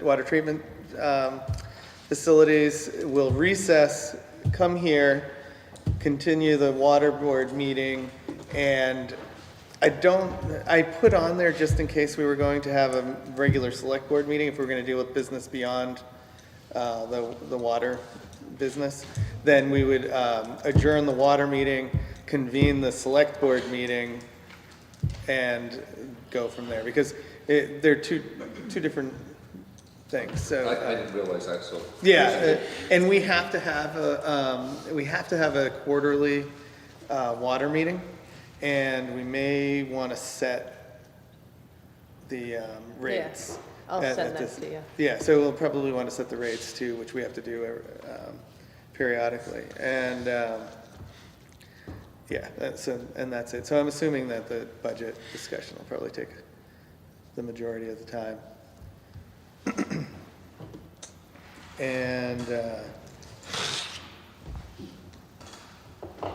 water treatment, facilities. We'll recess, come here, continue the water board meeting, and I put on there just in case we were going to have a regular select board meeting, if we're gonna deal with business beyond, the water business, then we would adjourn the water meeting, convene the select board meeting, and go from there, because they're two different things, so. I didn't realize that, so. Yeah, and we have to have a quarterly water meeting, and we may want to set the rates. I'll at send that this- to you. Yeah, so we'll probably want to set the rates too, which we have to do periodically, and yeah, that's it. So I'm assuming that the budget discussion will probably take the majority of the time. And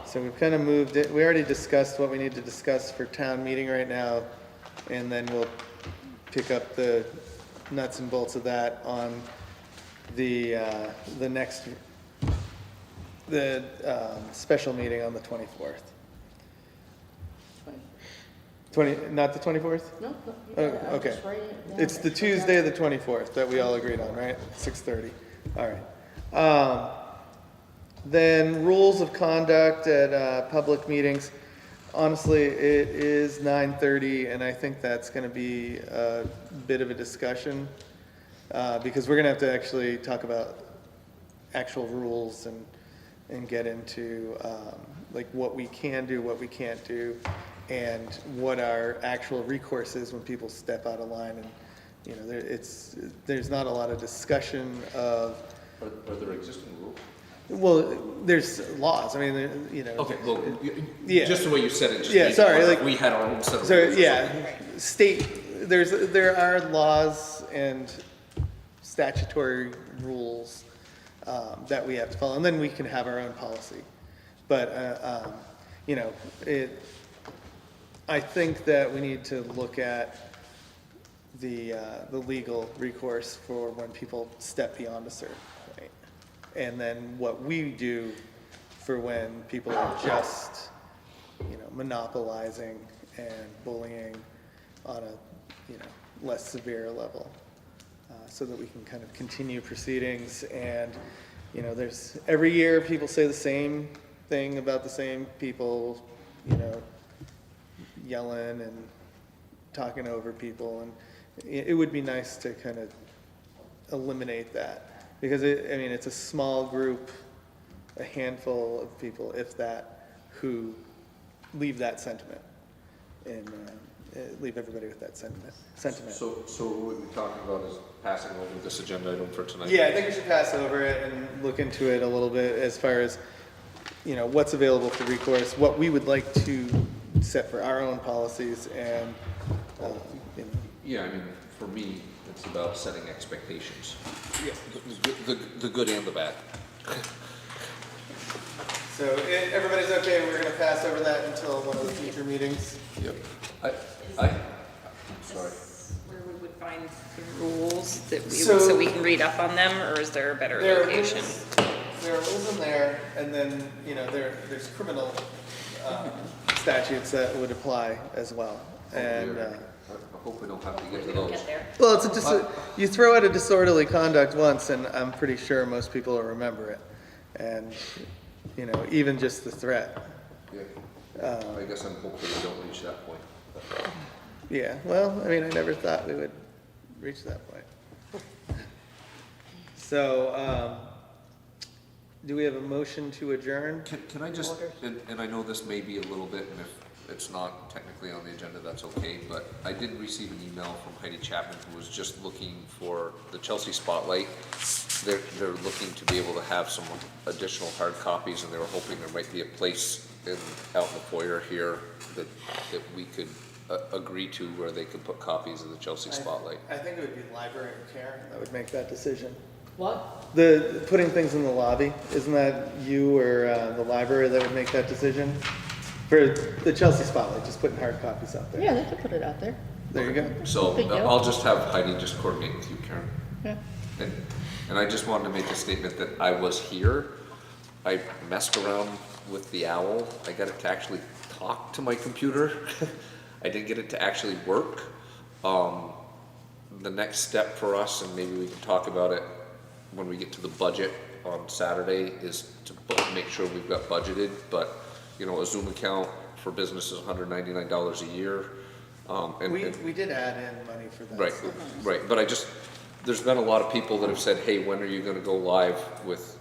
so we've kind of moved it, we already discussed what we need to discuss for town meeting right now, and then we'll pick up the nuts and bolts of that on the next, special meeting on the 24th. Not the 24th? No, Oh, okay. It's the Tuesday, the 24th, that we all agreed on, right? 6:30. All right. Then rules of conduct at public meetings. Honestly, it is 9:30, and I think that's going to be a bit of a discussion, because we're going to have to actually talk about actual rules and get into like what we can do, what we can't do, and what our actual recourse is when people step out of line. And you know, there's not a lot of discussion of. Are there existing rules? Well, there's laws. I mean, you know. Okay, well, Yeah. just the way you said it, just Yeah, made me sorry, wonder like- if we had our own set of So, rules. or yeah, something. there are laws and statutory rules that we have to follow, and then we can have our own policy. But, you know, I think that we need to look at the legal recourse for when people step beyond a certain point. And then what we do for when people are just, you know, monopolizing and bullying on a, you know, less severe level, so that we can kind of continue proceedings. And, you know, every year people say the same thing about the same people, you know, yelling and talking over people, and it would be nice to kind of eliminate that, because it's a small group, a handful of people, if that, who leave that sentiment and leave everybody with that sentiment. So what we're talking about is passing over this agenda item for tonight? Yeah, I think we should pass over it and look into it a little bit as far as, you know, what's available for recourse, what we would like to set for our own policies, and, you know. Yeah, I mean, for me, it's about setting expectations. Yeah. The good and the bad. So everybody's okay, we're gonna pass over that until one of the future meetings? Yep. Sorry. Where we would find the rules that So- so we can read up on them, or is there a better There are location? rules in there, and then, you know, there's criminal statutes that would apply as well. And, I hope we don't have to get to We don't those. get there. well, you throw out a disorderly conduct once, and I'm pretty sure most people will remember it. And, you know, even just the threat. Yeah. I guess I'm hoping we don't reach that point. Yeah, well, I mean, I never thought we would reach that point. So, do we have a motion to adjourn? Can I just, and I know this may be a little bit, and if it's not technically on the agenda, that's okay, but I did receive an email from Heidi Chapman, who was just looking for the Chelsea Spotlight. They're looking to be able to have some additional hard copies, and they were hoping there might be a place out in the foyer here that we could agree to, where they could put copies of the Chelsea Spotlight. I think it would be library or Karen that would make that decision. What? The putting things in the lobby, isn't that you or the library that would make that decision? For the Chelsea Spotlight, just putting hard copies out there. Yeah, they could put it out there. There you go. So Big deal. I'll just have Heidi just coordinate with you, Karen. Yeah. And I just wanted to make a statement that I was here. I messed around with the owl. I got it to actually talk to my computer. I didn't get it to actually work. The next step for us, and maybe we can talk about it when we get to the budget on Saturday is to make sure we've got budgeted, but, you know, a Zoom account for business is $199 a year. We did add in money for that. Right, right, but there's been a lot of people that have said, hey, when are you gonna go live with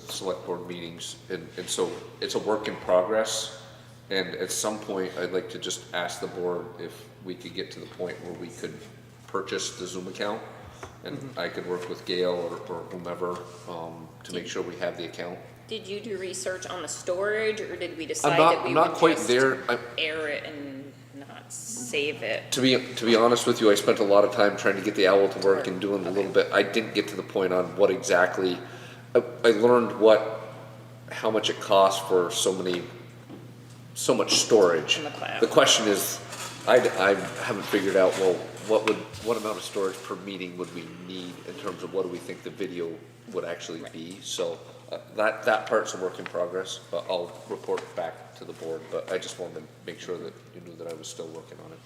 select board meetings? And so it's a work in progress, and at some point, I'd like to just ask the board if we could get to the point where we could purchase the Zoom account, and I could work with Gail or whomever, to make sure we have the account. Did you do research on the storage, or did we decide not- that we I'm not would quite just there. air it and not save it? To be honest with you, I spent a lot of time trying to get the owl to work and doing a little bit. I didn't get to the point on what exactly. I learned how much it costs for so much storage. In the cloud. The question is, I haven't figured out, well, what amount of storage per meeting would we need in terms of what do we think the video would actually be? So that part's a work in progress, but I'll report back to the board. But I just wanted to make sure that you knew that I was still working on it.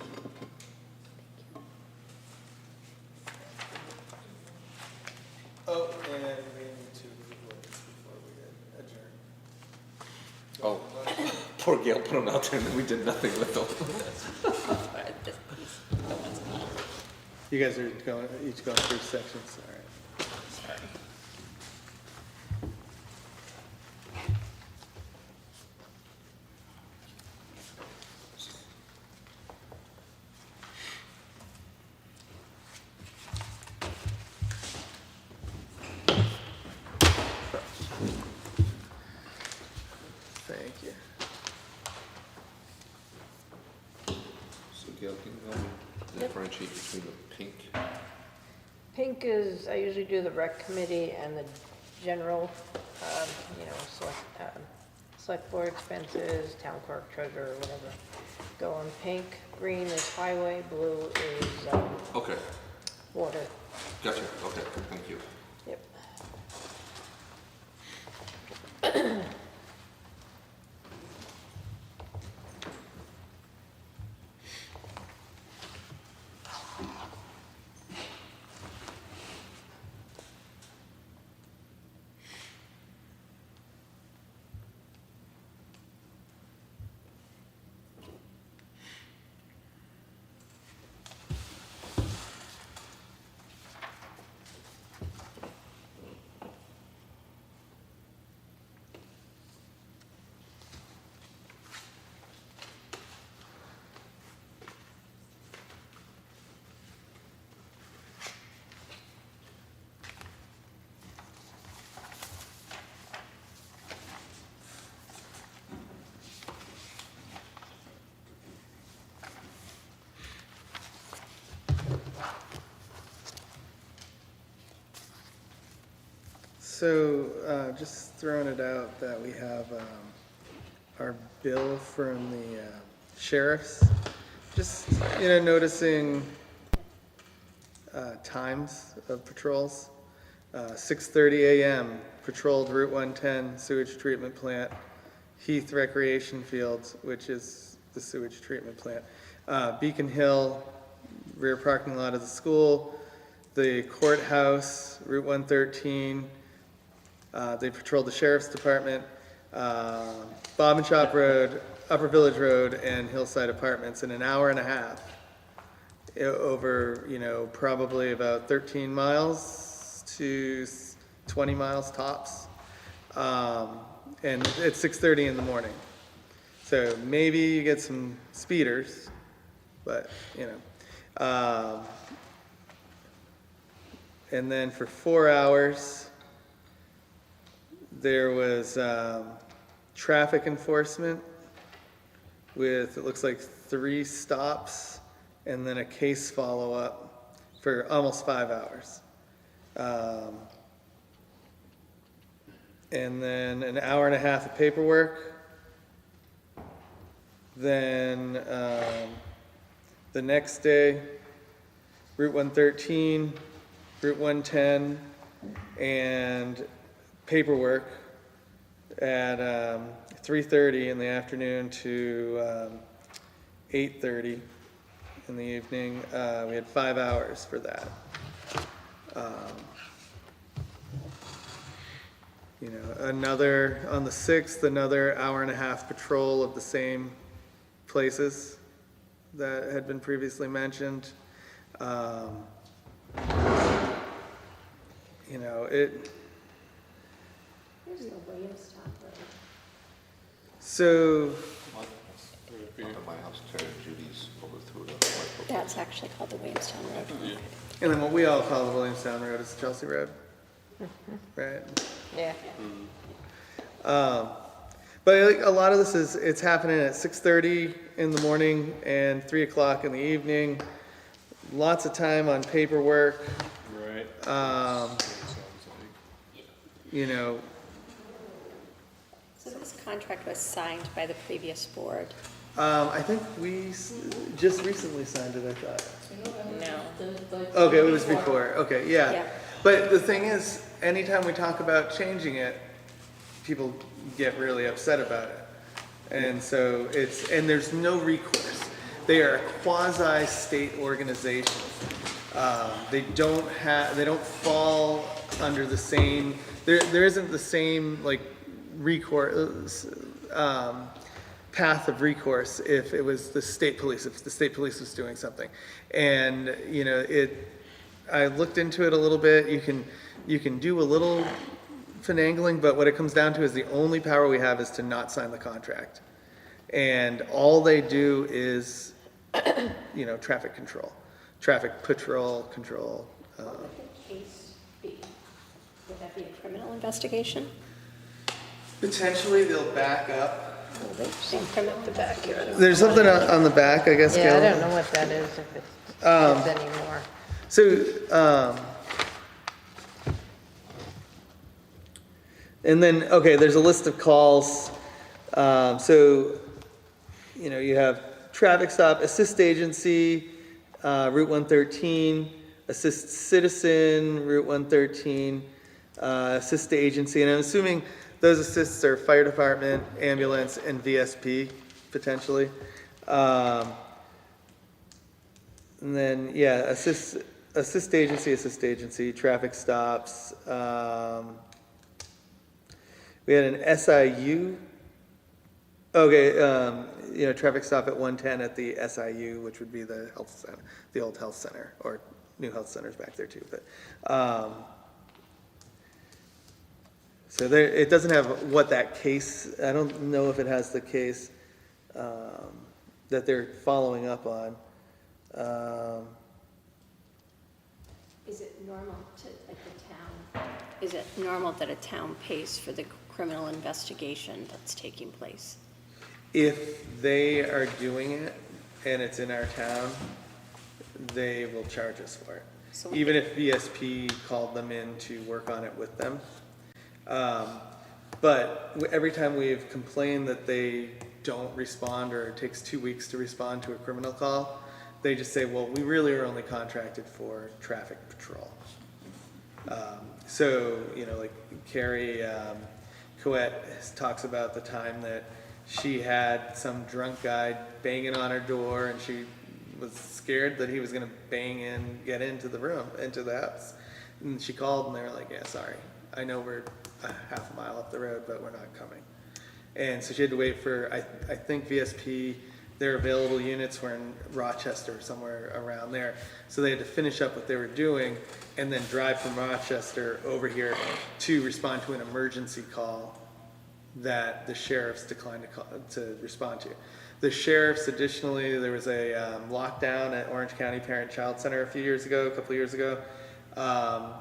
Oh, and we need to vote before we adjourn. Oh, poor Gail put them out there and then we did nothing with them. You guys are each going through sections, all right. Sorry. Thank you. So Gail, can you help me differentiate between the pink? Pink is, I usually do the rec committee and the general, select board expenses, town clerk, treasurer, whatever. Go on pink, green is highway, blue is, Okay, water. gotcha, okay, thank you. Yep. So, just throwing it out that we have our bill from the sheriffs. Just, noticing times of patrols. 6:30 a.m., patrolled Route 110 sewage treatment plant, Heath Recreation Fields, which is the sewage treatment plant, Beacon Hill, rear parking lot of the school, the courthouse, Route 113. They patrolled the sheriff's department, Bob and Shop Road, Upper Village Road, and Hillside Apartments in an hour and a half. Over, probably about 13 miles to 20 miles tops. And it's 6:30 in the morning. So maybe you get some speeders, but, and then for 4 hours, there was traffic enforcement with, it looks like 3 stops and then a case follow-up for almost 5 hours. And then an hour and a half of paperwork. Then the next day, Route 113, Route 110, and paperwork at 3:30 in the afternoon to 8:30 in the evening. We had 5 hours for that. You know, another, on the 6th, another hour-and-a-half patrol of the same places that had been previously mentioned. You know, Where's the Williamstown Road? so, Up at my house, Terry and Judy's over through the. That's actually called the Williamstown Road. and then what we all call the Williamstown Road is Chelsea Road, right? Yeah. But like, a lot of this is, it's happening at 6:30 in the morning and 3 o'clock in the evening. Lots of time on paperwork, Right. you know, So this contract was signed by the previous board. I think we just recently signed it, I thought. No. Okay, it was before, okay, Yeah. yeah. But the thing is, anytime we talk about changing it, people get really upset about it. And so and there's no recourse. They are a quasi-state organization. They don't fall under the same, there isn't the same like recourse, path of recourse if it was the state police, if the state police was doing something. And, you know, I looked into it a little bit. You can do a little finagling, but what it comes down to is the only power we have is to not sign the contract. And all they do is, you know, traffic control, traffic patrol control. What would the case be? Would that be a criminal investigation? Potentially, they'll back up. The backyard. There's something on the back, I guess, Yeah, I Gil. don't know what that is, if it's anymore. So, and then, okay, there's a list of calls. So, you know, you have traffic stop, assist agency, Route 113, assist citizen, Route 113, assist agency, and I'm assuming those assists are fire department, ambulance, and VSP, potentially. And then, yeah, assist agency, traffic stops. We had an SIU. Okay, you know, traffic stop at 110 at the SIU, which would be the health center, the old health center, or new health centers back there too. But so there, it doesn't have what that case. I don't know if it has the case that they're following up on. Is it normal to, like the town, is it normal that a town pays for the criminal investigation that's taking place? If they are doing it and it's in our town, they will charge us for it. So Even if VSP called them in to work on it with them. But every time we've complained that they don't respond or it takes 2 weeks to respond to a criminal call, they just say, well, we really are only contracted for traffic patrol. So, you know, like Carrie Coette talks about the time that she had some drunk guy banging on her door and she was scared that he was gonna get into the room, into the house. And she called and they were like, yeah, sorry, I know we're a half a mile up the road, but we're not coming. And so she had to wait for, I think VSP, their available units were in Rochester or somewhere around there. So they had to finish up what they were doing and then drive from Rochester over here to respond to an emergency call that the sheriffs declined to respond to. The sheriffs, additionally, there was a lockdown at Orange County Parent-Child Center a couple years ago.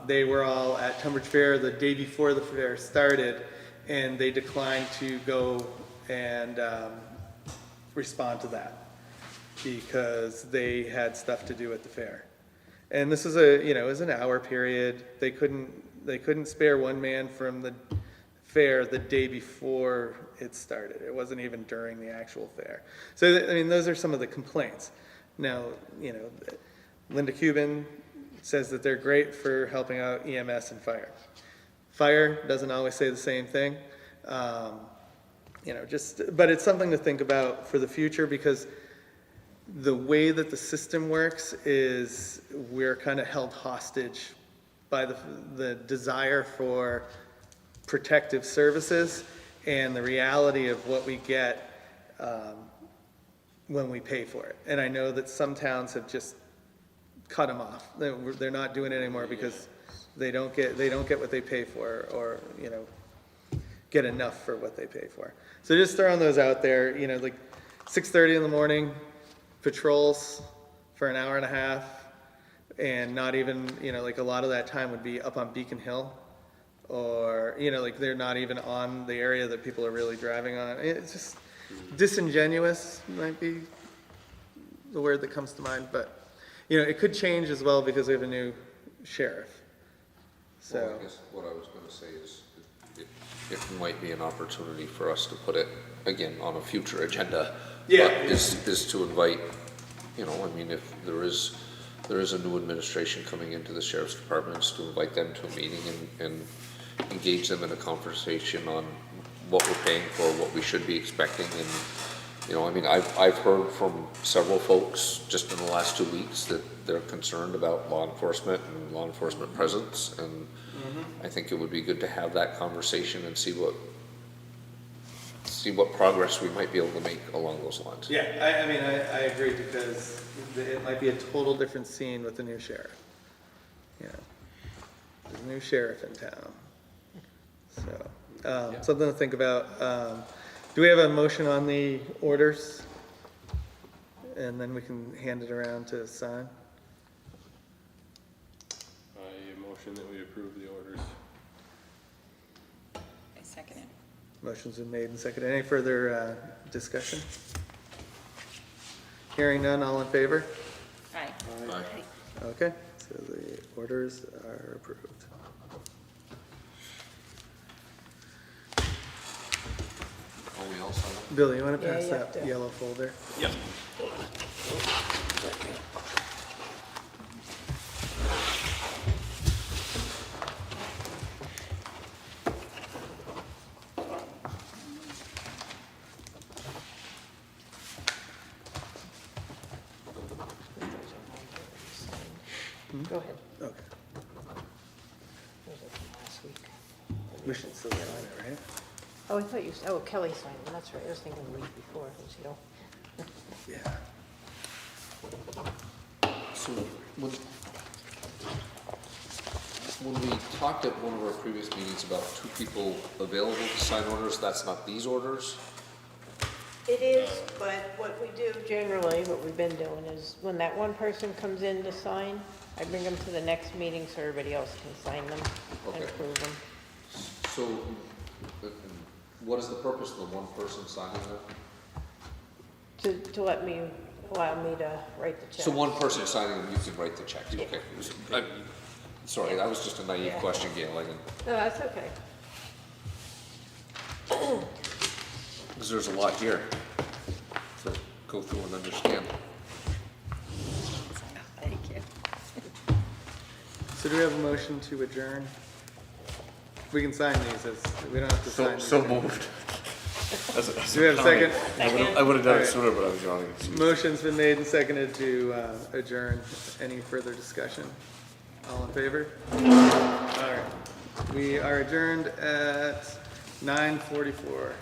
They were all at Tunbridge Fair the day before the fair started, and they declined to go and respond to that because they had stuff to do at the fair. And this is it was an hour period. They couldn't spare one man from the fair the day before it started. It wasn't even during the actual fair. So, I mean, those are some of the complaints. Now, you know, Linda Cuban says that they're great for helping out EMS and fire. Fire doesn't always say the same thing. But it's something to think about for the future because the way that the system works is we're kind of held hostage by the desire for protective services and the reality of what we get when we pay for it. And I know that some towns have just cut them off. They're not doing it anymore because they don't get what they pay for, or, you know, get enough for what they pay for. So just throwing those out there, you know, like 6:30 in the morning, patrols for an hour and a half, and not even, you know, like a lot of that time would be up on Beacon Hill, or, you know, like they're not even on the area that people are really driving on. It's just disingenuous might be the word that comes to mind, but, you know, it could change as well because we have a new sheriff. So. Well, I guess what I was gonna say is, it might be an opportunity for us to put it, again, on a future agenda. Yeah. But is to invite, you know, I mean, if there is a new administration coming into the sheriff's department, is to invite them to a meeting and engage them in a conversation on what we're paying for, what we should be expecting. And, you know, I mean, I've heard from several folks just in the last 2 weeks that they're concerned about law enforcement and law enforcement presence, and I think it would be good to have that conversation and see what progress we might be able to make along those lines. Yeah, I mean, I agree, because it might be a total different scene with the new sheriff. You know, there's a new sheriff in town. So, something to think about. Do we have a motion on the orders? And then we can hand it around to sign. I motion that we approve the orders. I second it. Motion's been made and seconded. Any further discussion? Hearing none, all in favor? Aye. Aye. Okay, so the orders are approved. Oh, we also have Bill, you want to Yeah, pass you have that to. yellow folder? Yep. Go ahead. Okay. Those are from last week. We should still sign it, right? Oh, I thought you, Kelly signed them, that's right, I was thinking the week before, it was, you know. Yeah. So when we talked at one of our previous meetings about 2 people available to sign orders, that's not these orders? It is, but what we do generally, what we've been doing is, when that one person comes in to sign, I bring them to the next meeting so everybody else can sign them and Okay. approve them. So, what is the purpose of the one person signing that? To allow me to write the check. So one person signing them, you can write the checks, Yeah. okay. Sorry, that was just a naive Yeah. question, Gail, I didn't, No, that's okay. because there's a lot here to go through and understand. Thank you. So do we have a motion to adjourn? We can sign these, we don't have to sign these. So moved. Do we have a second? I would have done Alright. it sooner, but I was yawning. Motion's been made and seconded to adjourn. Any further discussion? All in favor? All right. We are adjourned at 9:44.